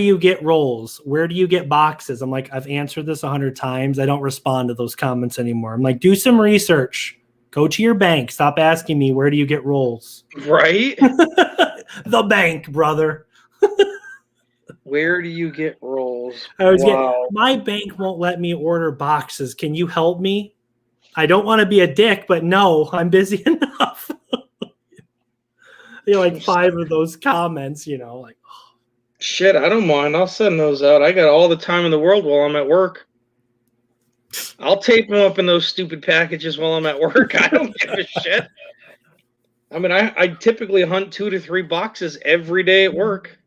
you get rolls? Where do you get boxes? I'm like, I've answered this 100 times. I don't respond to those comments anymore. I'm like, do some research. Go to your bank. Stop asking me, where do you get rolls? Right? The bank, brother. Where do you get rolls? My bank won't let me order boxes. Can you help me? I don't want to be a dick, but no, I'm busy enough. Like 5 of those comments, like, oh. Shit, I don't mind. I'll send those out. I got all the time in the world while I'm at work. I'll tape them up in those stupid packages while I'm at work. I don't give a shit. I mean, I typically hunt 2 to 3 boxes every day at work.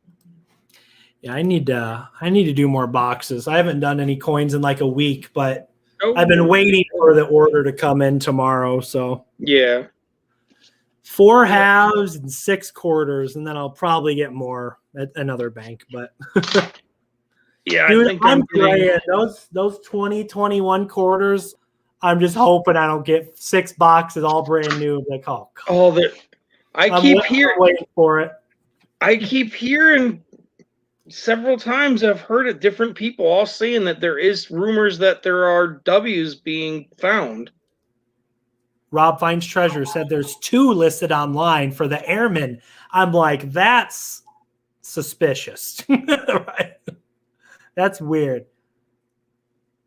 Yeah, I need to do more boxes. I haven't done any coins in like a week, but I've been waiting for the order to come in tomorrow. So yeah, 4 halves and 6 quarters, and then I'll probably get more at another bank. But yeah, dude, I think I'm praying those 2021 quarters. I'm just hoping I don't get 6 boxes all brand new. Like, oh, God. I keep hearing waiting for it. I keep hearing several times. I've heard it. Different people all saying that there is rumors that there are W's being found. Rob Finds Treasure said there's 2 listed online for the airmen. I'm like, that's suspicious. Right? That's weird.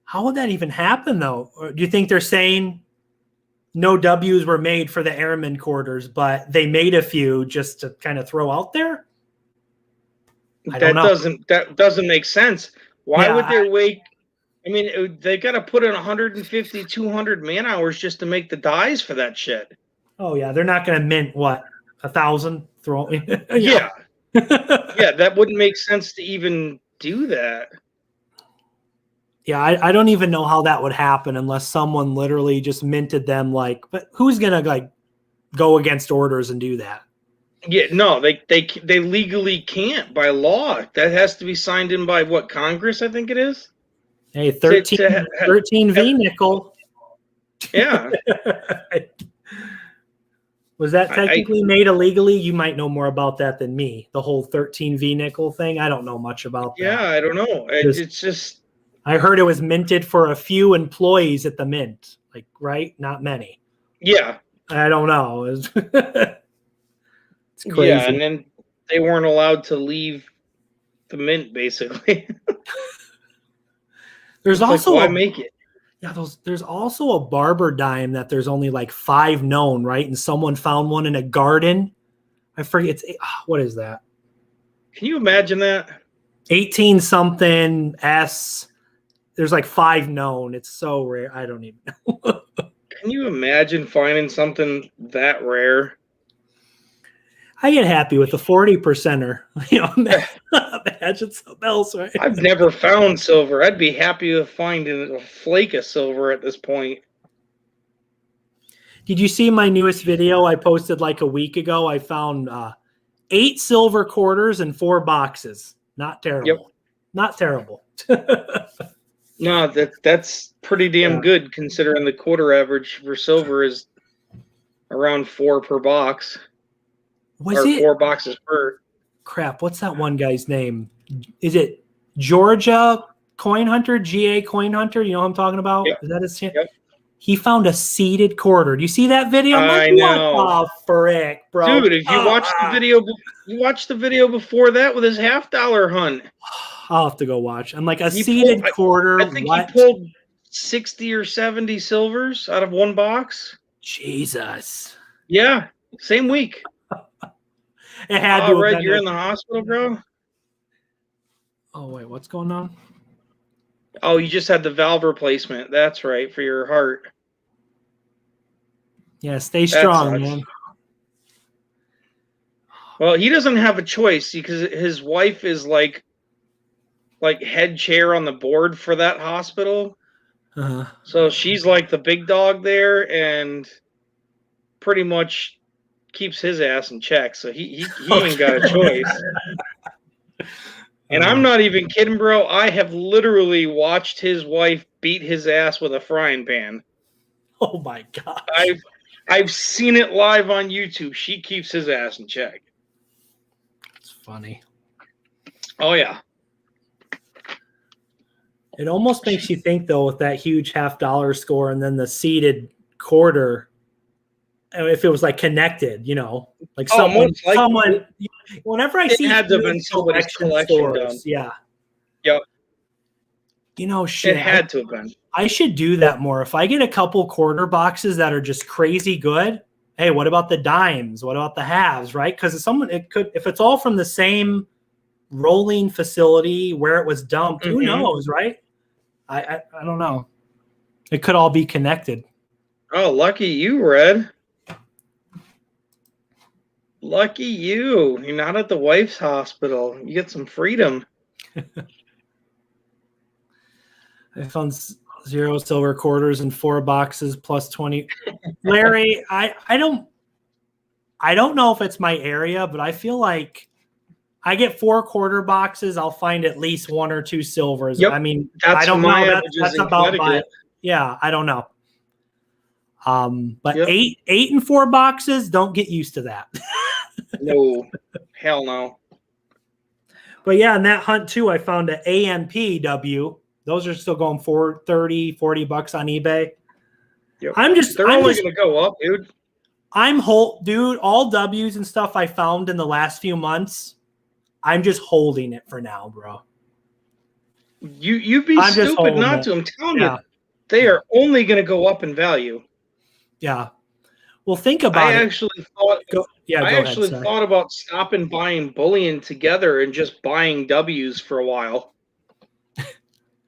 How would that even happen, though? Or do you think they're saying no W's were made for the airmen quarters, but they made a few just to kind of throw out there? That doesn't make sense. Why would they wait? I mean, they got to put in 150, 200 man hours just to make the dies for that shit. Oh yeah, they're not going to mint what 1,000 throw. Yeah. Yeah, that wouldn't make sense to even do that. Yeah, I don't even know how that would happen unless someone literally just minted them. Like, but who's gonna like go against orders and do that? Yeah, no, they legally can't by law. That has to be signed in by what, Congress, I think it is. Hey, 13 V nickel. Yeah. Was that technically made illegally? You might know more about that than me. The whole 13 V nickel thing. I don't know much about that. Yeah, I don't know. It's just. I heard it was minted for a few employees at the mint. Like, right? Not many. Yeah. I don't know. It's crazy. Yeah, and then they weren't allowed to leave the mint, basically. There's also why make it? Yeah, there's also a barber dime that there's only like 5 known, right? And someone found one in a garden. I forget. What is that? Can you imagine that? 18 something S. There's like 5 known. It's so rare. I don't even know. Can you imagine finding something that rare? I get happy with the 40%er. You know, imagine something else, right? I've never found silver. I'd be happy with finding a flake of silver at this point. Did you see my newest video I posted like a week ago? I found 8 silver quarters in 4 boxes. Not terrible. Yep. Not terrible. No, that's pretty damn good considering the quarter average for silver is around 4 per box. Was it 4 boxes per? Crap, what's that one guy's name? Is it Georgia Coin Hunter? GA Coin Hunter? You know what I'm talking about? Yep. Is that his channel? Yep. He found a seeded quarter. Do you see that video? I know. What the frick, bro? Dude, if you watch the video before that with his $50 hunt. I'll have to go watch. I'm like seeded quarter. I think he pulled 60 or 70 silvers out of 1 box. Jesus. Yeah, same week. It had to. Red, you're in the hospital, bro. Oh wait, what's going on? Oh, you just had the valve replacement. That's right, for your heart. Yeah, stay strong, man. Well, he doesn't have a choice because his wife is like head chair on the board for that hospital. Uh-huh. So she's like the big dog there and pretty much keeps his ass in check. So he ain't got a choice. And I'm not even kidding, bro. I have literally watched his wife beat his ass with a frying pan. Oh my God. I've seen it live on YouTube. She keeps his ass in check. It's funny. Oh yeah. It almost makes you think though, with that huge $50 score and then the seeded quarter, if it was like connected, you know, like someone. Whenever I see, it had to have been somebody's collection done. Yeah. Yep. You know, shit. It had to have been. I should do that more. If I get a couple quarter boxes that are just crazy good, hey, what about the dimes? What about the halves? Right? Because if it's all from the same rolling facility where it was dumped, who knows, right? I don't know. It could all be connected. Oh, lucky you, Red. Lucky you. You're not at the wife's hospital. You get some freedom. I found 0 silver quarters in 4 boxes plus 20. Larry, I don't know if it's my area, but I feel like I get 4 quarter boxes. I'll find at least 1 or 2 silvers. Yep. I mean, That's I don't my know. averages That's in about Connecticut. yeah, I don't know. But 8 and 4 boxes, don't get used to that. No, hell no. But yeah, in that hunt too, I found an AMPW. Those are still going for $30, $40 on eBay. Yep. They're only going to go up, dude. All W's and stuff I found in the last few months, I'm just holding it for now, bro. You'd be stupid not to. I'm telling you, they are only going to go up in value. Yeah. Well, think about it. I actually thought about stopping buying bullion together and just buying W's for a while.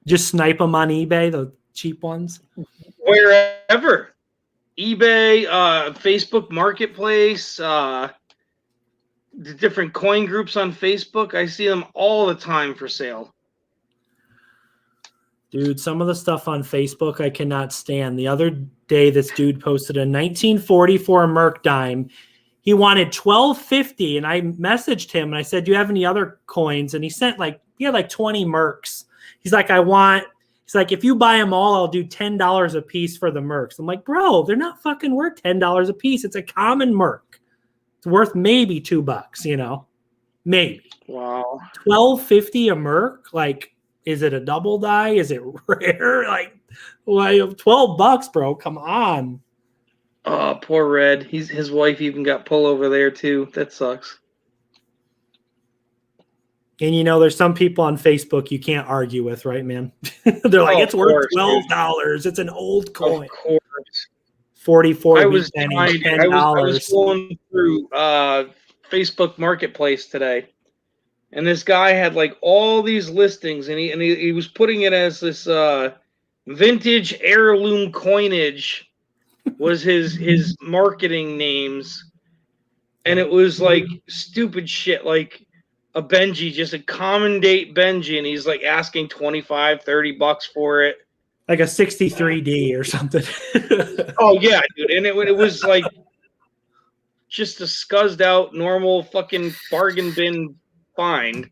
Just snipe them on eBay, the cheap ones. Wherever. eBay, Facebook Marketplace, the different coin groups on Facebook. I see them all the time for sale. Dude, some of the stuff on Facebook I cannot stand. The other day, this dude posted a 1944 Merc dime. He wanted $12.50, and I messaged him and I said, "Do you have any other coins?" And he sent he had like 20 Mercs. He's like, he's like, "If you buy them all, I'll do $10 a piece for the Mercs." I'm like, bro, they're not fucking worth $10 a piece. It's a common Merc. It's worth maybe $2, maybe. Wow. $12.50 a Merc? Like, is it a double die? Is it rare? Like, $12, bro. Come on. Oh, poor Red. His wife even got pull over there too. That sucks. And there's some people on Facebook you can't argue with, right, man? They're like, it's worth $12. It's an old coin. Of course. 44. I was penny, I was going through Facebook Marketplace today, and this guy had like all these listings, and he was putting it as this vintage heirloom coinage was his marketing names, and it was like stupid shit, like a Benji, just a common date Benji, and he's like asking $25-$30 for it, like a 63D or something. Oh yeah, dude, and it was like just a scuzzed out normal fucking bargain bin find,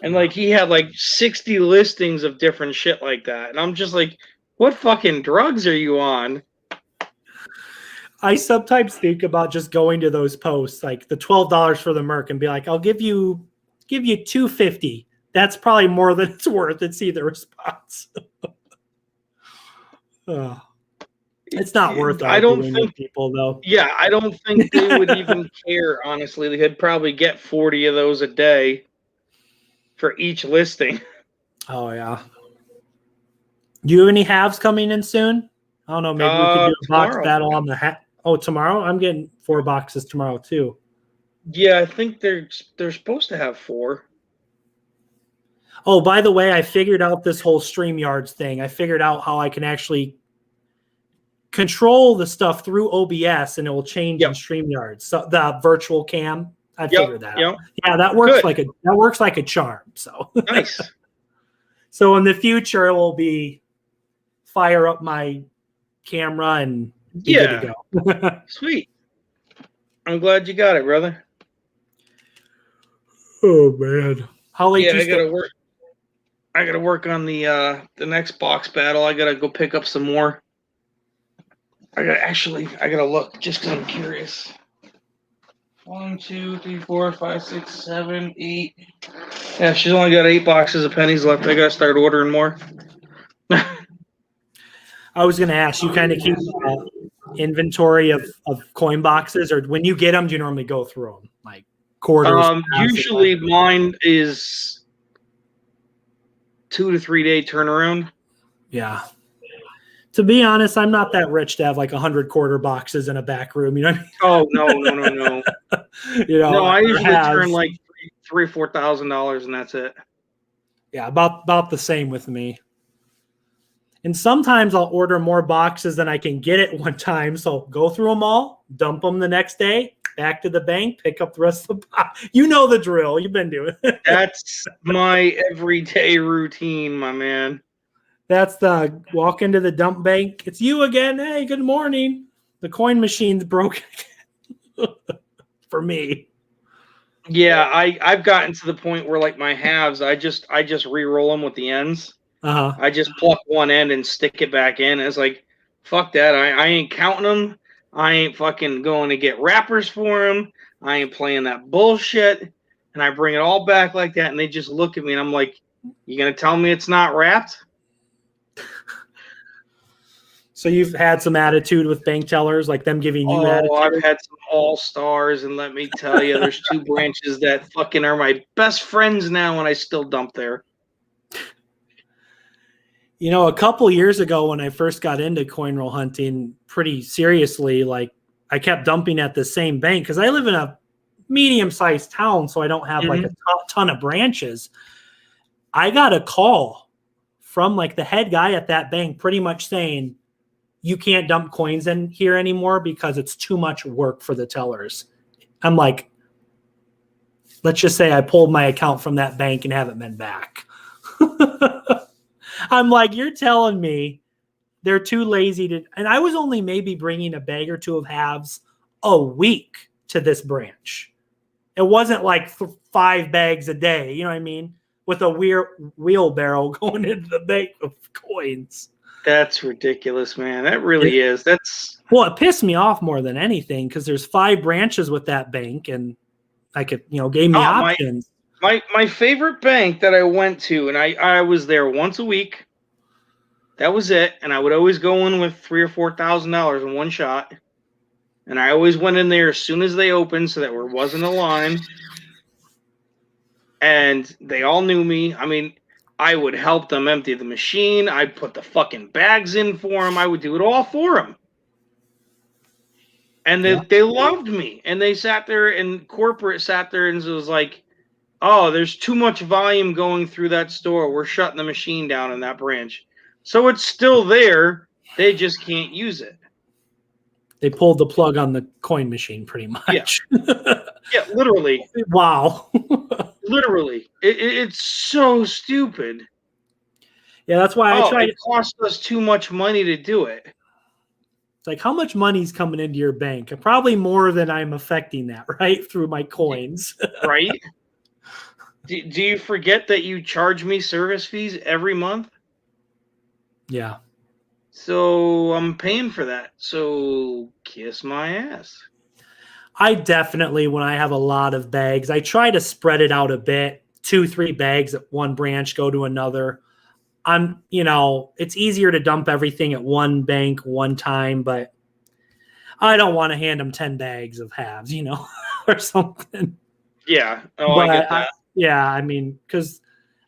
and like he had like 60 listings of different shit like that, and I'm just like, what fucking drugs are you on? I sometimes think about just going to those posts, like the $12 for the Merc, and be like, I'll give you $2.50. That's probably more than it's worth. And see the response. It's not worth it. I don't think people though. Yeah, I don't think they would even care. Honestly, they could probably get 40 of those a day for each listing. Oh yeah. Do you have any halves coming in soon? I don't know. Maybe we could do a box battle on the hat. Oh, tomorrow? I'm getting 4 boxes tomorrow too. Yeah, I think they're supposed to have 4. Oh, by the way, I figured out this whole StreamYards thing. I figured out how I can actually control the stuff through OBS, and it will change in StreamYards. So the virtual cam, I figured that out. Yeah, that works like a charm. So nice. So in the future, it will be fire up my camera and be good to go. Sweet. I'm glad you got it, brother. Oh man, how late? I gotta work. I gotta work on the next box battle. I gotta go pick up some more. I gotta look just because I'm curious. 1, 2, 3, 4, 5, 6, 7, 8. Yeah, she's only got 8 boxes of pennies left. I gotta start ordering more. I was gonna ask, you kind of keep inventory of coin boxes, or when you get them, do you normally go through them like quarters? Usually mine is 2 to 3 day turnaround. Yeah. To be honest, I'm not that rich to have like 100 quarter boxes in a back room. You know what I mean? Oh no. No, I usually turn like $3,000 or $4,000, and that's it. Yeah, about the same with me. And sometimes I'll order more boxes than I can get at one time. So go through them all, dump them the next day, back to the bank, pick up the rest of the box. You know the drill. You've been doing it. That's my everyday routine, my man. That's the walk into the dump bank. It's you again. Hey, good morning. The coin machine's broken for me. Yeah, I've gotten to the point where like my halves, I just re-roll them with the ends. I just pluck one end and stick it back in. It's like, fuck that. I ain't counting them. I ain't fucking going to get wrappers for them. I ain't playing that bullshit. And I bring it all back like that, and they just look at me, and I'm like, you gonna tell me it's not wrapped? So you've had some attitude with bank tellers, like them giving you attitude? I've had some all-stars, and let me tell you, there's 2 branches that fucking are my best friends now, and I still dump there. You know, a couple years ago when I first got into coin roll hunting pretty seriously, like I kept dumping at the same bank because I live in a medium-sized town, so I don't have like a ton of branches. I got a call from like the head guy at that bank pretty much saying, you can't dump coins in here anymore because it's too much work for the tellers. I'm like, let's just say I pulled my account from that bank and haven't been back. I'm like, you're telling me they're too lazy to, and I was only maybe bringing a bag or two of halves a week to this branch. It wasn't like 5 bags a day, you know what I mean? With a wheelbarrow going into the bank of coins. That's ridiculous, man. That really is. That's Well, it pissed me off more than anything because there's 5 branches with that bank, and I could, gave me options. My favorite bank that I went to, and I was there once a week. That was it, and I would always go in with $3,000 or $4,000 in one shot, and I always went in there as soon as they opened, so that there wasn't a line. And they all knew me. I mean, I would help them empty the machine. I'd put the fucking bags in for them. I would do it all for them. And they loved me. And they sat there, and corporate sat there and was like, oh, there's too much volume going through that store. We're shutting the machine down in that branch. So it's still there. They just can't use it. They pulled the plug on the coin machine pretty much. Yeah, literally. Wow. Literally. It's so stupid. Yeah, that's why I tried. It cost us too much money to do it. It's like, how much money's coming into your bank? Probably more than I'm affecting that, right? Through my coins. Right? Do you forget that you charge me service fees every month? Yeah. So I'm paying for that. So kiss my ass. I definitely, when I have a lot of bags, I try to spread it out a bit. 2-3 bags at one branch, go to another. It's easier to dump everything at one bank one time, but I don't want to hand them 10 bags of halves, or something. Yeah. Oh, I get that. I mean, because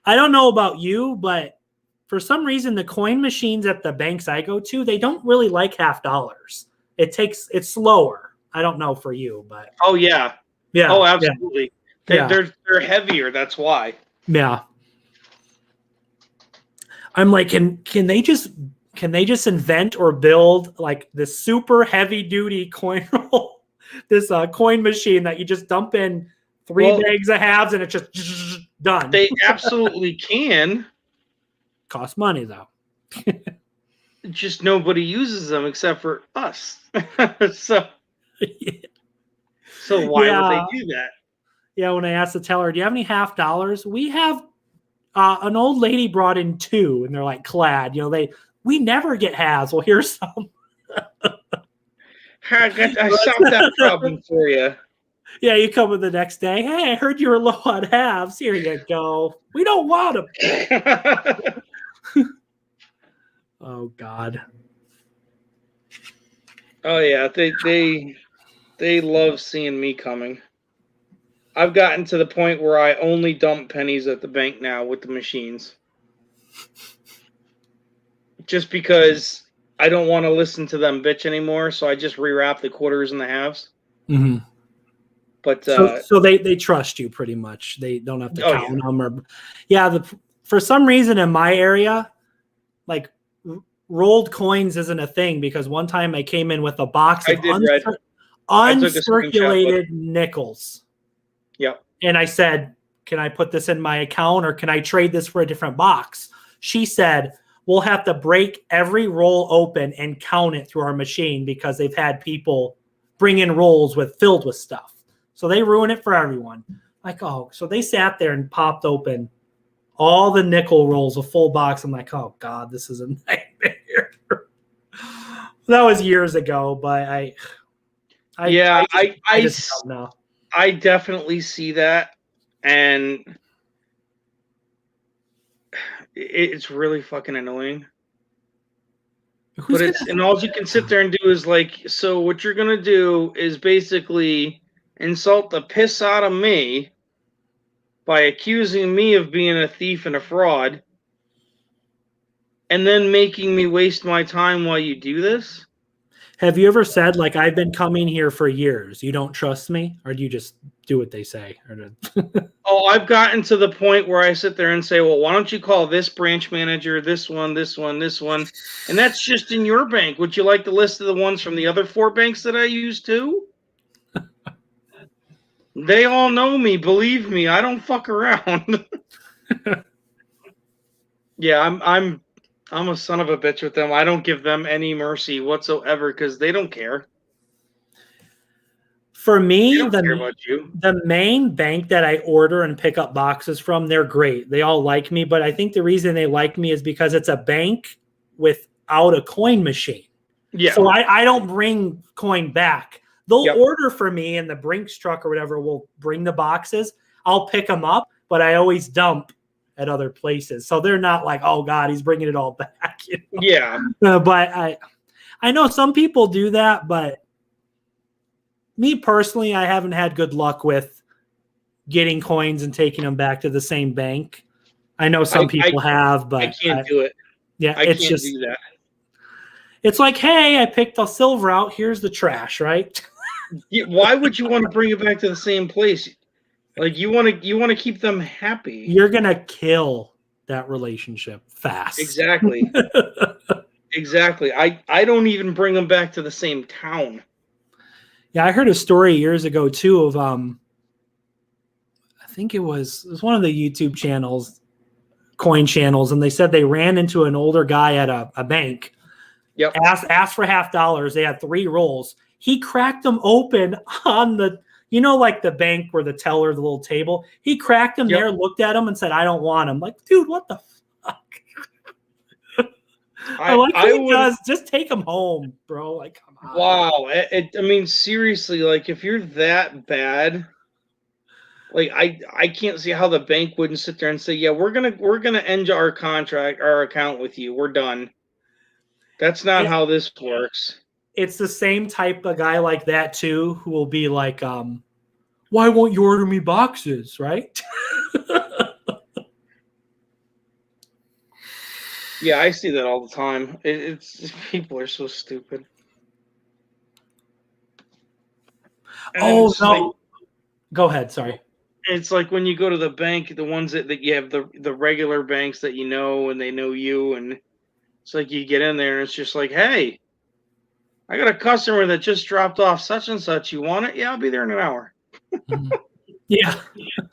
I don't know about you, but for some reason, the coin machines at the banks I go to, they don't really like $50. It's slower. I don't know for you, but oh yeah. Oh, absolutely. Yeah. They're heavier. That's why. Yeah. I'm like, can they just invent or build like this super heavy duty coin roll, this coin machine that you just dump in 3 bags of halves and it's just done. They absolutely can. Cost money though. Just nobody uses them except for us. So why would they do that? Yeah, when I asked the teller, do you have any $50? We have an old lady brought in 2 and they're like clad. We never get halves. Well, here's some. I solved that problem for you. Yeah, you come in the next day. Hey, I heard you were low on halves. Here you go. We don't want them. Oh God. Oh yeah, they love seeing me coming. I've gotten to the point where I only dump pennies at the bank now with the machines. Just because I don't want to listen to them bitch anymore, so I just rewrap the quarters and the halves. Mm-hmm. But so they trust you pretty much. They don't have to count them. For some reason in my area, like rolled coins isn't a thing because one time I came in with a box of uncirculated nickels. Yep. And I said, can I put this in my account or can I trade this for a different box? She said, we'll have to break every roll open and count it through our machine because they've had people bring in rolls filled with stuff. So they ruin it for everyone. Like, oh, so they sat there and popped open all the nickel rolls, a full box. I'm like, oh God, this is a nightmare. That was years ago, but I just don't know. I definitely see that, and it's really fucking annoying. And all you can sit there and do is like, so what you're gonna do is basically insult the piss out of me by accusing me of being a thief and a fraud, and then making me waste my time while you do this. Have you ever said, like, I've been coming here for years, you don't trust me? Or do you just do what they say? Oh, I've gotten to the point where I sit there and say, well, why don't you call this branch manager, this one, this one, this one? And that's just in your bank. Would you like the list of the ones from the other 4 banks that I use too? They all know me. Believe me, I don't fuck around. Yeah, I'm a son of a bitch with them. I don't give them any mercy whatsoever because they don't care. For They me, don't care about you. the main bank that I order and pick up boxes from, they're great. They all like me, but I think the reason they like me is because it's a bank without a coin machine. Yeah. So I don't bring coin back. They'll Yep. order for me, and the Brinks truck or whatever will bring the boxes. I'll pick them up, but I always dump at other places. So they're not like, oh God, he's bringing it all back. You know? Yeah. But I know some people do that, but me personally, I haven't had good luck with getting coins and taking them back to the same bank. I know some people have, but I can't do it. Yeah, I it's can't just do that. it's like, hey, I picked the silver out. Here's the trash, right? Yeah, why would you want to bring it back to the same place? Like you want to keep them happy. You're gonna kill that relationship fast. Exactly. Exactly. I don't even bring them back to the same town. Yeah, I heard a story years ago too of I think it was one of the YouTube channels, coin channels, and they said they ran into an older guy at a bank. Yep. Asked for $50. They had 3 rolls. He cracked them open on the, like the bank where the teller, the little table. He cracked them there, looked at them, and said, "I don't want them." Like, dude, what the fuck? Just take them home, bro. Like, come on. Wow. I mean, seriously, like if you're that bad, like I can't see how the bank wouldn't sit there and say, yeah, we're gonna end our account with you. We're done. That's not how this works. It's the same type of guy like that too, who will be like, why won't you order me boxes, right? Yeah, I see that all the time. It's people are so stupid. And Oh no! like, go ahead. Sorry. It's like when you go to the bank, the ones that you have the regular banks that you know and they know you, and it's like you get in there and it's just like, hey, I got a customer that just dropped off such and such. You want it? Yeah, I'll be there in an hour. Yeah.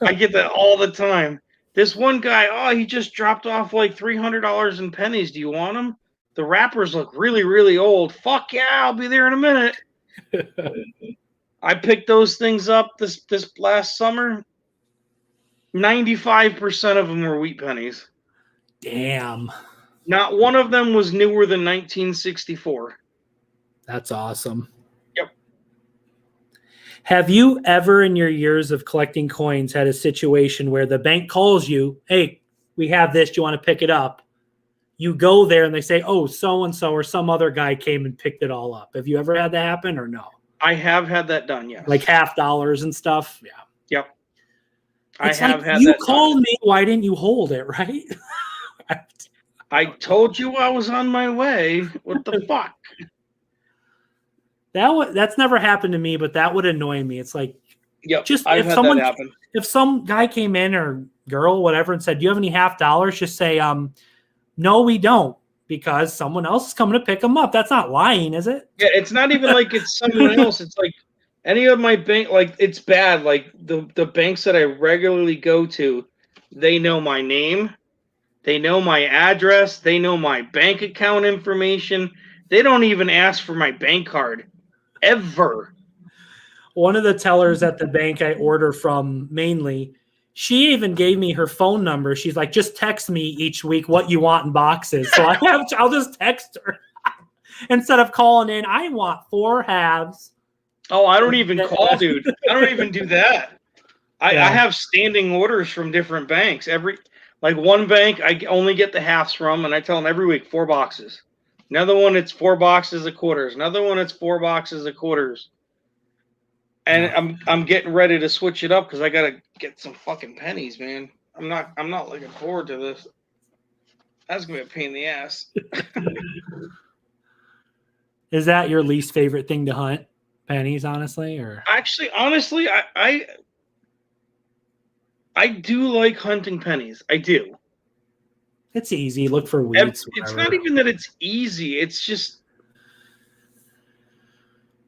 I get that all the time. This one guy, oh, he just dropped off like $300 in pennies. Do you want them? The wrappers look really, really old. Fuck yeah, I'll be there in a minute. I picked those things up this last summer. 95% of them were wheat pennies. Damn. Not one of them was newer than 1964. That's awesome. Yep. Have you ever in your years of collecting coins had a situation where the bank calls you, hey, we have this, do you want to pick it up? You go there and they say, oh, so-and-so or some other guy came and picked it all up. Have you ever had that happen or no? I have had that done, yes. Like $50 and stuff? Yeah. Yep. It's like, you called me, why didn't you hold it, right? I told you I was on my way. What the fuck? That's never happened to me, but that would annoy me. It's like, yep, just I've had that happen. If some guy came in or girl, whatever, and said, do you have any $50? Just say, no, we don't, because someone else is coming to pick them up. That's not lying, is it? Yeah, it's not even like it's someone else. It's like any of my bank, like it's bad. Like the banks that I regularly go to, they know my name. They know my address. They know my bank account information. They don't even ask for my bank card. Ever. One of the tellers at the bank I order from mainly, she even gave me her phone number. She's like, just text me each week what you want in boxes. So I'll just text her instead of calling in. I want 4 halves. Oh, I don't even call, dude. I don't even do that. I have standing orders from different banks. Like one bank, I only get the halves from, and I tell them every week 4 boxes. Another one, it's 4 boxes of quarters. Another one, it's 4 boxes of quarters. And I'm getting ready to switch it up because I gotta get some fucking pennies, man. I'm not looking forward to this. That's gonna be a pain in the ass. Is that your least favorite thing to hunt? Pennies, honestly, or Actually, honestly, I do like hunting pennies. I do. it's easy. Look for weeds. It's Whatever. not even that it's easy. It's just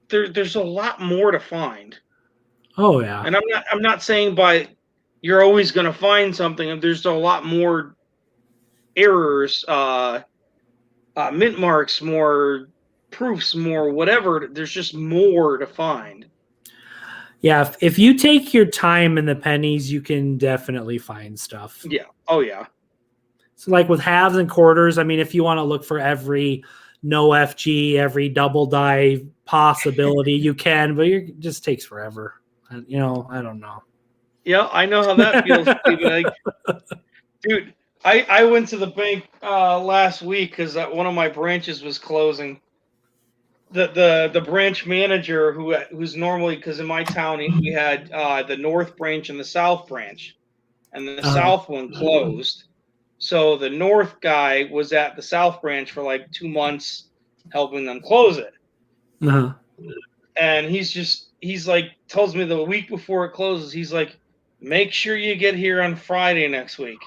there's a lot more to find. Oh yeah. And I'm not saying by you're always going to find something. There's a lot more errors, mint marks, more proofs, more whatever. There's just more to find. Yeah, if you take your time in the pennies, you can definitely find stuff. Yeah. Oh yeah. So like with halves and quarters, I mean, if you want to look for every no FG, every double die possibility, you can, but it just takes forever. And, I don't know. Yeah, I know how that feels. Like, dude, I went to the bank last week because one of my branches was closing. The branch manager who's normally, because in my town we had the north branch and the south branch, and the south one closed. So the north guy was at the south branch for like 2 months helping them close it. Uh-huh. And he's like, tells me the week before it closes, he's like, make sure you get here on Friday next week.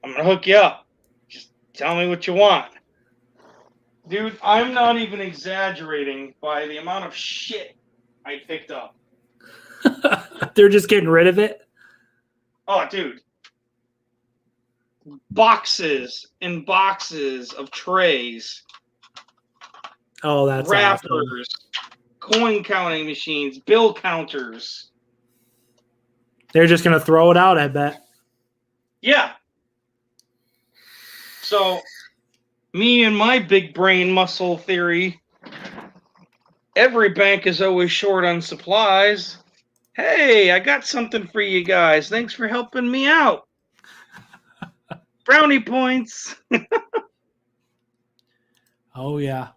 I'm going to hook you up. Just tell me what you want. Dude, I'm not even exaggerating by the amount of shit I picked up. They're just getting rid of it? Oh, dude. Boxes and boxes of trays. Oh, that's wrappers, awesome. Coin counting machines, bill counters. They're just going to throw it out, I bet. Yeah. So, me and my big brain muscle theory, every bank is always short on supplies. Hey, I got something for you guys. Thanks for helping me out. Brownie points. Oh, yeah.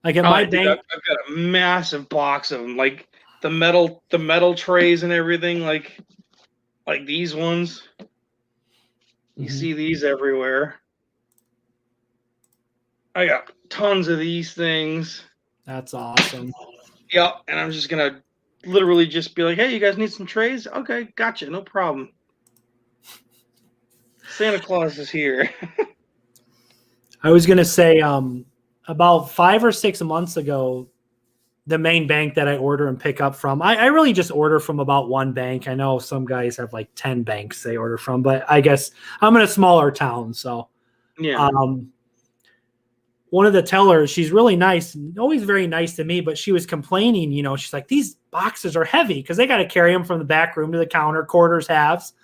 Like at my bank, I've got a massive box of them, like the metal trays and everything, like these ones. You see these everywhere. I got tons of these things. That's awesome. Yep, and I'm just gonna literally just be like, "Hey, you guys need some trays? Okay, gotcha, no problem." Santa Claus is here. I was gonna say, about 5 or 6 months ago, the main bank that I order and pick up from, I really just order from about one bank. I know some guys have like 10 banks they order from, but I guess I'm in a smaller town, so Yeah. One of the tellers, she's really nice, always very nice to me, but she was complaining, she's like, these boxes are heavy because they got to carry them from the back room to the counter, quarters, halves.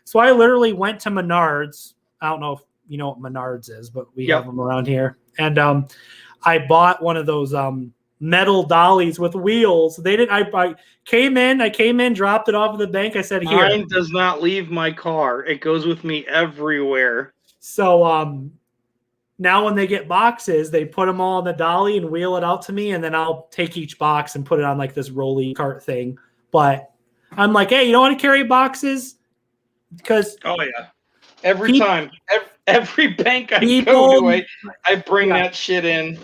So I literally went to Menards. I don't know if you know what Menards is, but we have them around here. And I bought one of those metal dollies with wheels. I came in, dropped it off at the bank. I said, here. Mine does not leave my car. It goes with me everywhere. So now when they get boxes, they put them all on the dolly and wheel it out to me, and then I'll take each box and put it on like this rolly cart thing. But I'm like, hey, you don't want to carry boxes? Because every time, every bank I go to, I bring that shit in.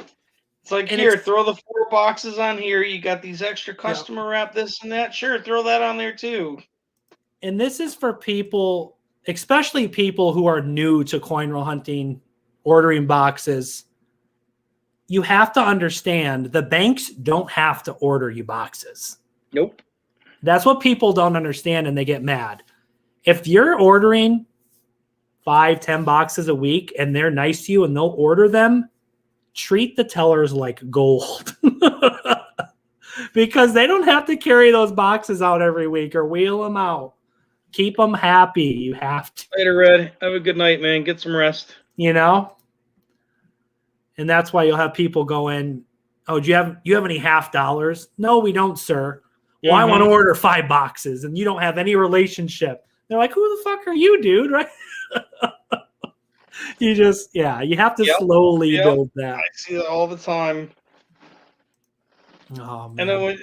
It's like, here, throw the 4 boxes on here. You got these extra customer wrap, this and that. Sure, throw that on there too. And this is for people, especially people who are new to coin roll hunting, ordering boxes. You have to understand the banks don't have to order you boxes. Nope. That's what people don't understand, and they get mad. If you're ordering 5-10 boxes a week and they're nice to you and they'll order them, treat the tellers like gold. Because they don't have to carry those boxes out every week or wheel them out. Keep them happy. You have to. Later, Red. Have a good night, man. Get some rest. And that's why you'll have people go in, oh, do you have any $50? No, we don't, sir. Well, I want to order 5 boxes and you don't have any relationship. They're like, who the fuck are you, dude? Right? You have to slowly build that. I see that all the time. Oh, man. And then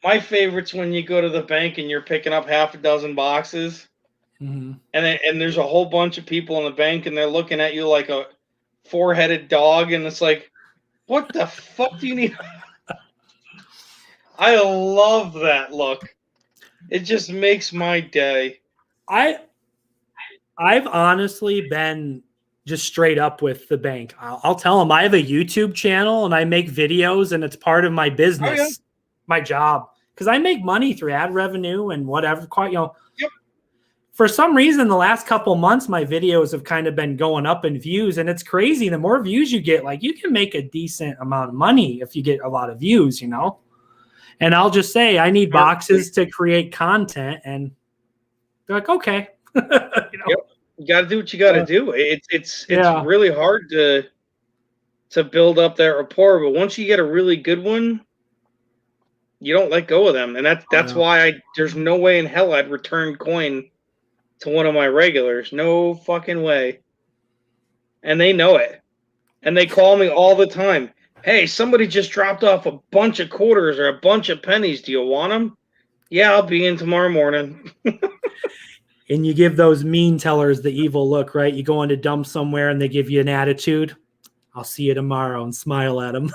my favorite's when you go to the bank and you're picking up half a dozen boxes, and there's a whole bunch of people in the bank and they're looking at you like a 4-headed dog, and it's like, What the fuck do you need? I love that look. It just makes my day. I've honestly been just straight up with the bank. I'll tell them I have a YouTube channel and I make videos and it's part of my business, my job, because I make money through ad revenue and whatever. Yep. For some reason, the last couple months, my videos have kind of been going up in views, and it's crazy. The more views you get, like you can make a decent amount of money if you get a lot of views, And I'll just say I need boxes to create content, and they're like, okay. Yep. You got to do what you got to do. It's really hard to build up that rapport, but once you get a really good one, you don't let go of them, and that's why there's no way in hell I'd return coin to one of my regulars. No fucking way. And they know it, and they call me all the time. Hey, somebody just dropped off a bunch of quarters or a bunch of pennies. Do you want them? Yeah, I'll be in tomorrow morning. And you give those mean tellers the evil look, right? You go into dump somewhere and they give you an attitude. I'll see you tomorrow, and smile at them.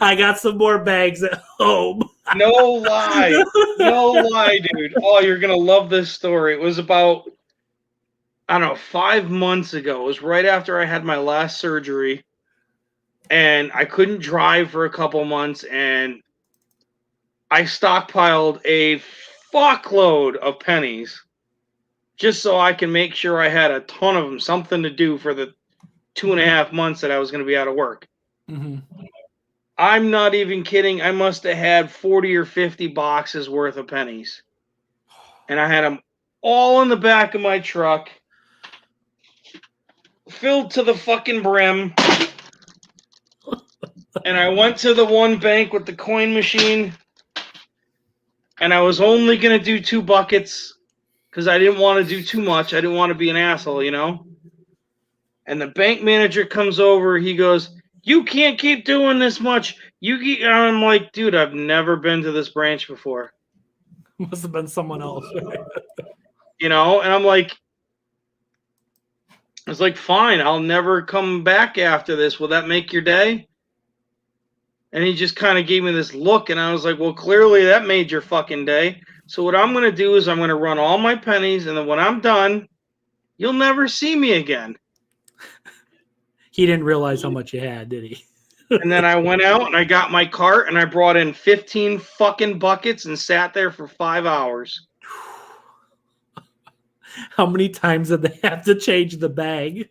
I got some more bags at home. No lie. No lie, dude. Oh, you're going to love this story. It was about, 5 months ago. It was right after I had my last surgery. And I couldn't drive for a couple months. And I stockpiled a fuckload of pennies just so I can make sure I had a ton of them, something to do for the 2.5 months that I was going to be out of work. Mm-hmm. I'm not even kidding. I must have had 40 or 50 boxes worth of pennies. And I had them all in the back of my truck, filled to the fucking brim. And I went to the one bank with the coin machine. And I was only going to do 2 buckets because I didn't want to do too much. I didn't want to be an asshole, And the bank manager comes over. He goes, "You can't keep doing this much. And I'm like, dude, I've never been to this branch before. Must have been someone else. And I'm like, I was like, fine, I'll never come back after this. Will that make your day? And he just kind of gave me this look, and I was like, well, clearly that made your fucking day. So what I'm going to do is I'm going to run all my pennies, and then when I'm done, you'll never see me again. He didn't realize how much you had, did he? And then I went out, and I got my cart, and I brought in 15 fucking buckets and sat there for 5 hours. How many times did they have to change the bag?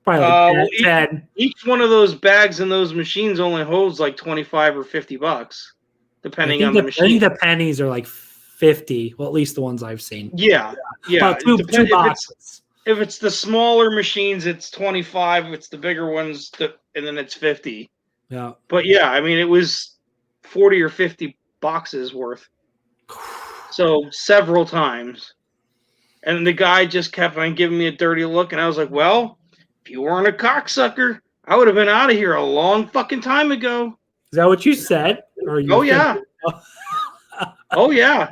Probably like 10. Each one of those bags in those machines only holds like 25 or 50 bucks, depending on the machine. I think the pennies are like 50. Well, at least the ones I've seen. Yeah. About two boxes. If it's the smaller machines, it's 25. If it's the bigger ones, and then it's 50. Yeah. But yeah, I mean, it was 40 or 50 boxes worth. So several times. And the guy just kept on giving me a dirty look, and I was like, well, if you weren't a cocksucker, I would have been out of here a long fucking time ago. Is that what you said? Yeah. Oh, yeah.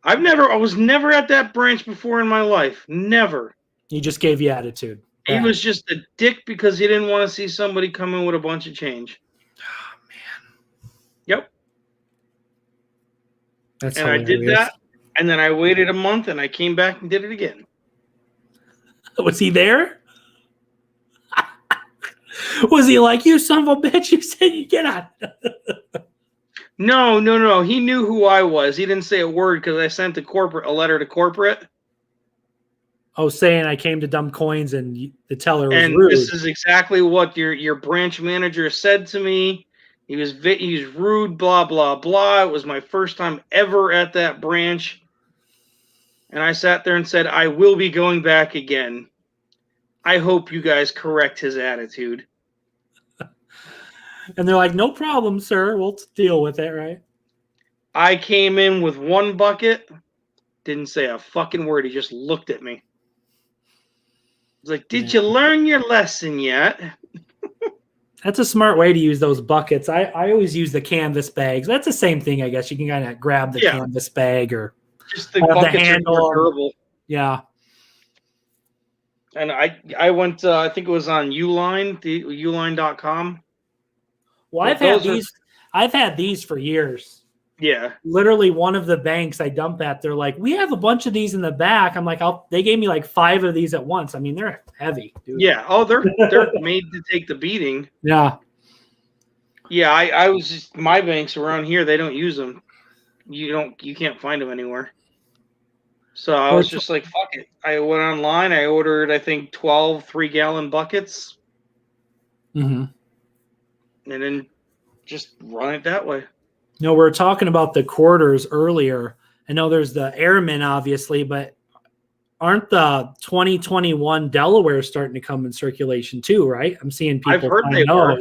I was never at that branch before in my life. Never. He just gave you attitude. He was just a dick because he didn't want to see somebody come in with a bunch of change. Oh, man. Yep. That's and hilarious. I did that, and then I waited a month, and I came back and did it again. Was he there? Was he like, you son of a bitch, you said you get out? No. He knew who I was. He didn't say a word because I sent a letter to corporate. Oh, saying I came to dump coins and the teller was and rude. This is exactly what your branch manager said to me. He was rude, blah, blah, blah. It was my first time ever at that branch. And I sat there and said, I will be going back again. I hope you guys correct his attitude. And they're like, no problem, sir. We'll deal with it, right? I came in with 1 bucket. Didn't say a fucking word. He just looked at me. He's like, did you learn your lesson yet? That's a smart way to use those buckets. I always use the canvas bags. That's the same thing, I guess. You can kind of grab the canvas bag or just the buckets are more durable. Yeah. And I went, I think it was on Uline, the uline.com. Well, I've had these for years. Yeah. Literally, one of the banks I dump at, they're like, "We have a bunch of these in the back." I'm like, they gave me like 5 of these at once. I mean, they're heavy, dude. Yeah. Oh, they're made to take the beating. Yeah. Yeah, I was just, my banks around here, they don't use them. You can't find them anywhere. So I was just like, fuck it. I went online, I ordered, I think, 12 3-gallon buckets, Mm-hmm. and then just run it that way. No, we were talking about the quarters earlier. I know there's the Airmen, obviously, but aren't the 2021 Delaware starting to come in circulation too, right? I'm seeing people. I've heard they were.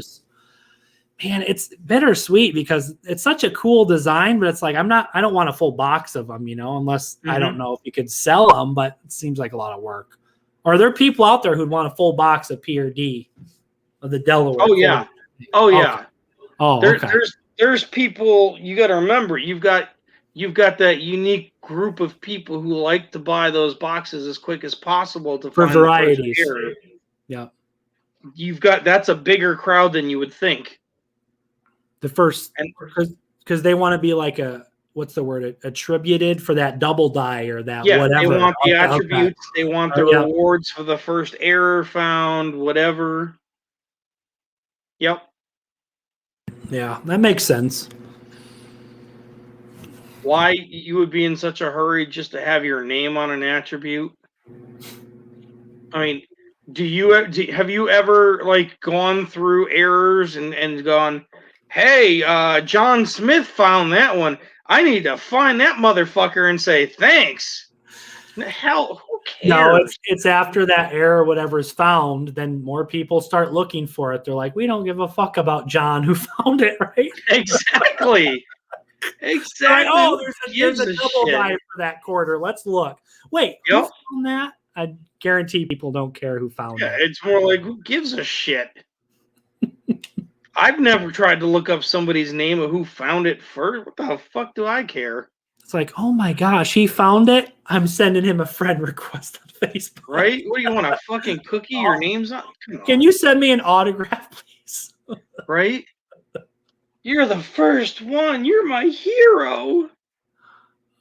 Man, it's bittersweet because it's such a cool design, but it's like I don't want a full box of them, unless I don't know if you could sell them, but it seems like a lot of work. Are there people out there who'd want a full box of P or D of the Delaware? Oh yeah. Oh yeah. Okay. Oh, okay. There's people, you got to remember, you've got that unique group of people who like to buy those boxes as quick as possible to for find varieties. The first yeah. That's a bigger crowd than you would think. The first, because they want to be like what's the word? Attributed for that double die or that whatever. They want the attributes. They want the rewards for the first error found, whatever. Yep. Yeah, that makes sense. Why you would be in such a hurry just to have your name on an attribute? I mean, have you ever like gone through errors and gone, hey, John Smith found that one. I need to find that motherfucker and say thanks. Hell, who cares? No, it's after that error, whatever is found, then more people start looking for it. They're like, we don't give a fuck about John who found it, right? Exactly. Exactly. Like, oh, there's a double die for that quarter. Let's look. Wait, who found that? I guarantee people don't care who found it. It's more like, who gives a shit? I've never tried to look up somebody's name of who found it first. What the fuck do I care? It's like, oh my gosh, he found it. I'm sending him a friend request on Facebook. Right? What do you want, a fucking cookie? Your name's on? Come on. Can you send me an autograph, please? Right? You're the first one. You're my hero.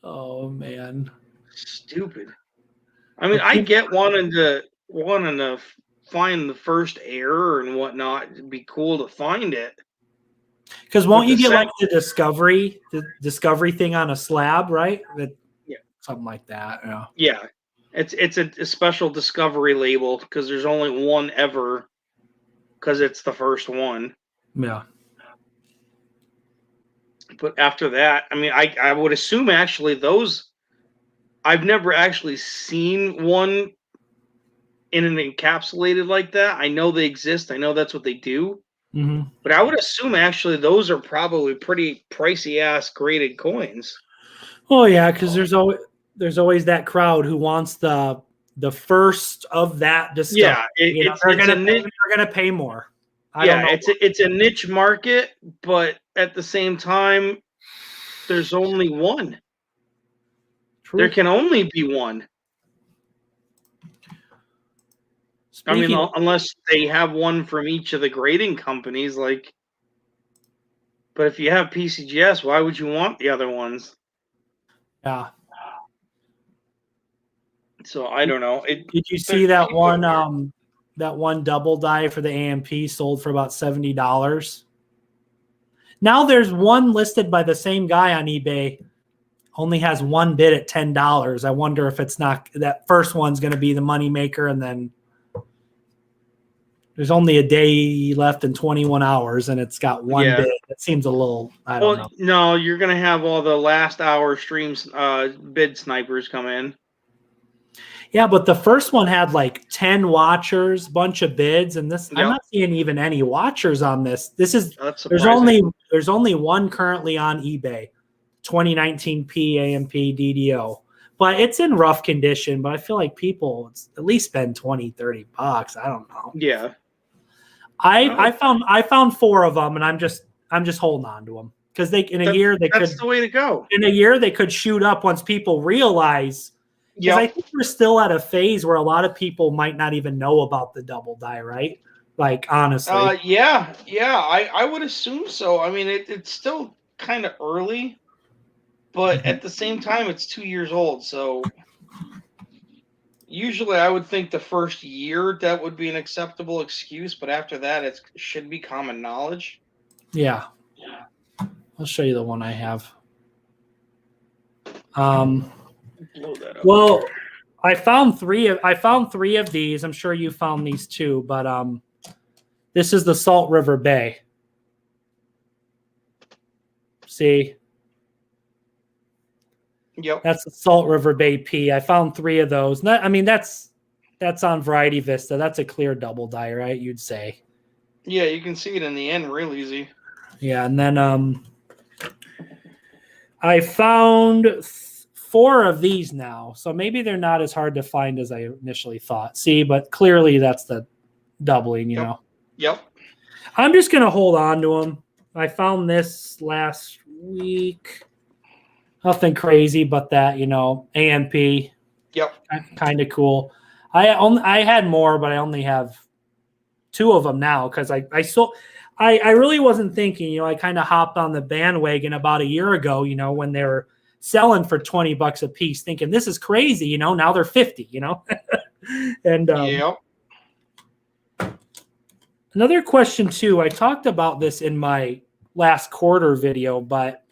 Oh man. Stupid. I mean, I get wanting to find the first error and whatnot. It'd be cool to find it. Because won't you get like the discovery thing on a slab, right? Something like that. Yeah. Yeah. It's a special discovery label because there's only one ever because it's the first one. Yeah. But after that, I mean, I would assume actually those, I've never actually seen one in an encapsulated like that. I know they exist. I know that's what they do. Mm-hmm. But I would assume actually those are probably pretty pricey ass graded coins. Oh yeah, because there's always that crowd who wants the first of that discovery. Yeah, they're gonna pay more. It's a niche market, but at the same time, there's only one. True. There can only be one. Unless they have one from each of the grading companies, like. But if you have PCGS, why would you want the other ones? Yeah. So I don't know. Did you see that one? That one double die for the AMP sold for about $70. Now there's one listed by the same guy on eBay. Only has one bid at $10. I wonder if it's not that first one's going to be the money maker, and then there's only a day left in 21 hours, and it's got one bid. It seems a little. I don't know. No, you're going to have all the last hour streams bid snipers come in. Yeah, but the first one had like 10 watchers, bunch of bids, and this I'm not seeing even any watchers on this. This is there's only one currently on eBay, 2019 P AMP DDO. But it's in rough condition, but I feel like people at least spend $20-$30. I don't know. Yeah. I found 4 of them, and I'm just holding on to them because that's the way to go. In a year they could shoot up once people realize Because I think we're still at a phase where a lot of people might not even know about the double die, right? Like, honestly. Yeah. I would assume so. I mean, it's still kind of early, but at the same time, it's 2 years old. So usually I would think the first year that would be an acceptable excuse, but after that, it should be common knowledge. Yeah. I'll show you the one I have. Blow that up. Well, I found three of these. I'm sure you found these too, but this is the Salt River Bay. See? Yep. That's the Salt River Bay P. I found 3 of those. That's on Variety Vista. That's a clear double die, right? You'd say. Yeah, you can see it in the end real easy. Yeah, and then I found 4 of these now, so maybe they're not as hard to find as I initially thought. See, but clearly that's the doubling, you know. Yep. I'm just gonna hold on to them. I found this last week. Nothing crazy, but that, you know, AMP. Yep. Kind of cool. I had more, but I only have 2 of them now because I really wasn't thinking, you know, I kind of hopped on the bandwagon about a year ago, you know, when they were selling for $20 a piece, thinking this is crazy, you know, now they're 50, you know. And yep. Another question too, I talked about this in my last quarter video, but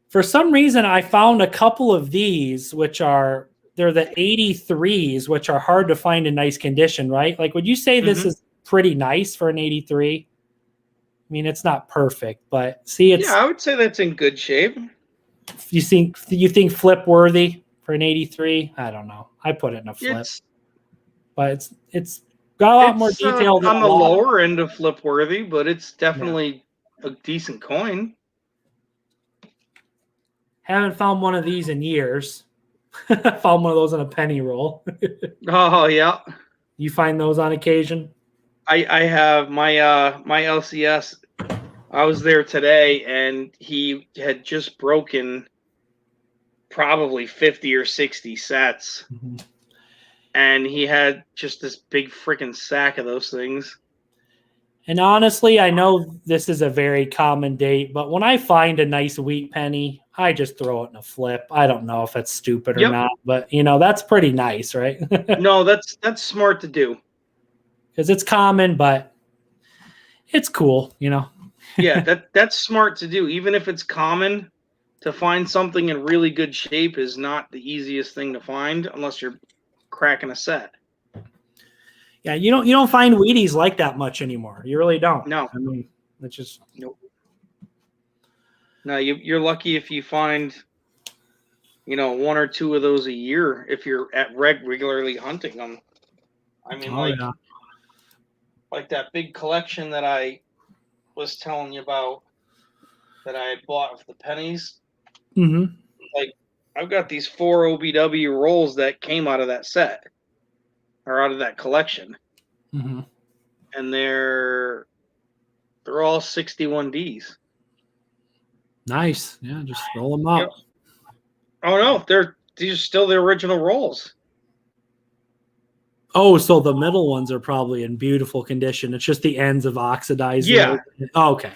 for some reason I found a couple of these, they're the 83s, which are hard to find in nice condition, right? Like, would you say this is pretty nice for an 83? I mean, it's not perfect, but see, it's. Yeah, I would say that's in good shape. You think flip worthy for an 83? I don't know. I put it in a flip, but it's got a lot more detail on the lower end of flip worthy, but it's definitely a decent coin. Haven't found one of these in years. Found one of those on a penny roll. Oh yeah. You find those on occasion? I have my LCS. I was there today, and he had just broken probably 50 or 60 sets, and he had just this big freaking sack of those things. And honestly, I know this is a very common date, but when I find a nice wheat penny, I just throw it in a flip. I don't know if it's stupid or not, but you know, that's pretty nice, right? No, that's smart to do. Because it's common, but it's cool, you know. Yeah, that's smart to do. Even if it's common, to find something in really good shape is not the easiest thing to find unless you're cracking a set. Yeah, you don't find Wheaties like that much anymore. You really don't. No. I mean, it's just nope. No, you're lucky if you find, you know, 1 or 2 of those a year if you're at regularly hunting them. I mean, like that big collection that I was telling you about that I had bought with the pennies. Mm-hmm. Like, I've got these 4 OBW rolls that came out of that set or out of that collection. Mm-hmm. And they're all 61Ds. Nice. Yeah, just roll them up. Yep. Oh no, these are still the original rolls. Oh, so the middle ones are probably in beautiful condition. It's just the ends of oxidized. Yeah. Oh, okay.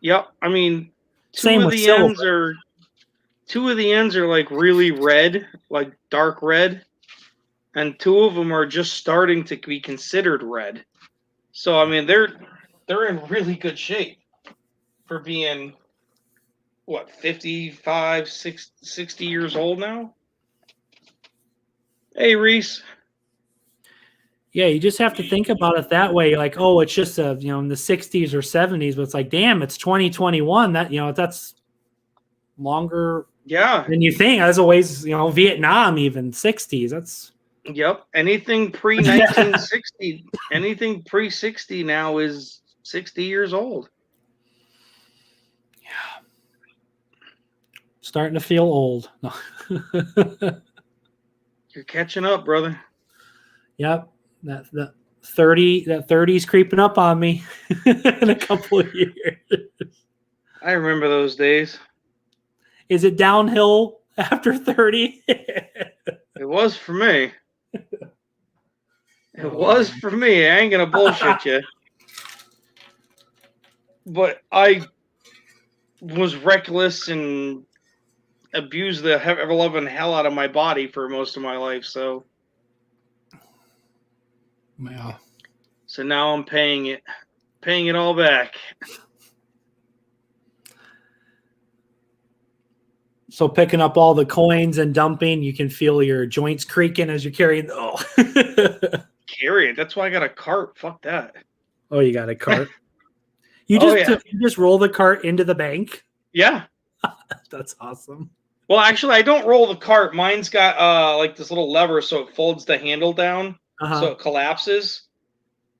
Yeah. Yep. I mean, Same two with of the silver. ends are like really red, like dark red, and 2 of them are just starting to be considered red. So I mean, they're in really good shape for being what, 55, 60 years old now. Hey, Reese. Yeah, you just have to think about it that way. Like, oh, it's just in the 60s or 70s, but it's like, damn, it's 2021. That, that's longer than you think. As always, Vietnam, even 60s. That's Anything pre 1960, anything pre 60 now is 60 years old. Yeah. Starting to feel old. No. You're catching up, brother. Yep. That 30's creeping up on me in a couple of years. I remember those days. Is it downhill after 30. It was for me. It Oh, was man. for me. I ain't gonna bullshit you. But I was reckless and abused the ever-loving hell out of my body for most of my life. So Yeah. now I'm paying it all back. So picking up all the coins and dumping, you can feel your joints creaking as you're carrying. Oh, Carry it. That's why I got a cart. Fuck that. oh, you got a cart. You Oh, just yeah. you just roll the cart into the bank. Yeah. That's awesome. Well, actually, I don't roll the cart. Mine's got like this little lever, so it folds the handle down, so it collapses.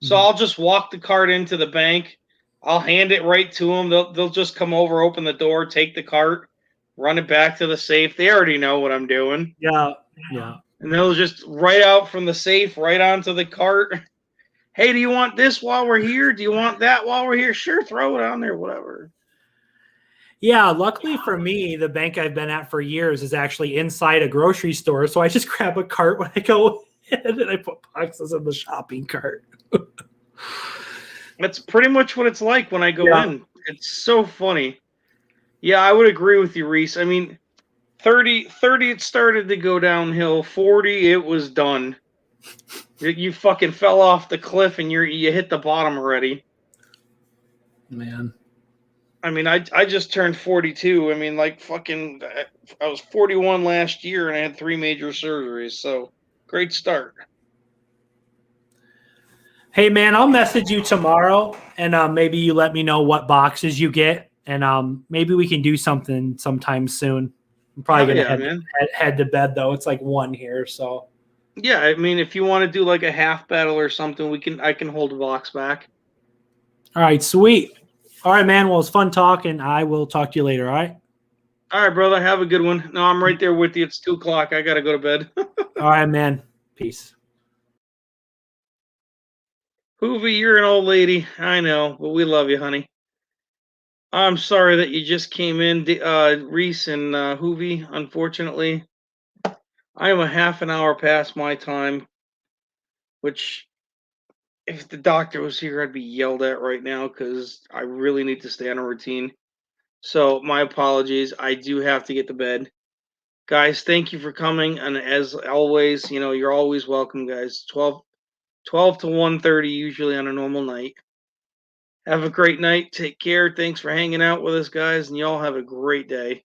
So I'll just walk the cart into the bank. I'll hand it right to them. They'll just come over, open the door, take the cart, run it back to the safe. They already know what I'm doing. Yeah. And they'll just right out from the safe, right onto the cart. Hey, do you want this while we're here? Do you want that while we're here? Sure, throw it on there, whatever. Yeah, luckily for me, the bank I've been at for years is actually inside a grocery store. So I just grab a cart when I go in and I put boxes in the shopping cart. That's pretty much what it's like when I go in. It's so funny. Yeah, I would agree with you, Reese. I mean, 30 it started to go downhill. 40, it was done. You fucking fell off the cliff and you hit the bottom already. Man. I mean, I just turned 42. I mean, like fucking, I was 41 last year and I had 3 major surgeries. So great start. Hey, man, I'll message you tomorrow and maybe you let me know what boxes you get. And maybe we can do something sometime soon. I'm probably going to head to bed, though. It's like 1 here. So, yeah, I mean, if you want to do like a half battle or something, I can hold a box back. All right, sweet. All right, man. Well, it's fun talking. I will talk to you later. All right. All right, brother. Have a good one. No, I'm right there with you. It's 2 o'clock. I got to go to bed. All right, man. Peace. Hoovy, you're an old lady. I know, but we love you, honey. I'm sorry that you just came in, Reese and Hoovy. Unfortunately, I am a half an hour past my time, which if the doctor was here, I'd be yelled at right now because I really need to stay on a routine. So my apologies. I do have to get to bed. Guys, thank you for coming. And as always, you're always welcome, guys. 12 to 1:30 usually on a normal night. Have a great night. Take care. Thanks for hanging out with us, guys. And y'all have a great day.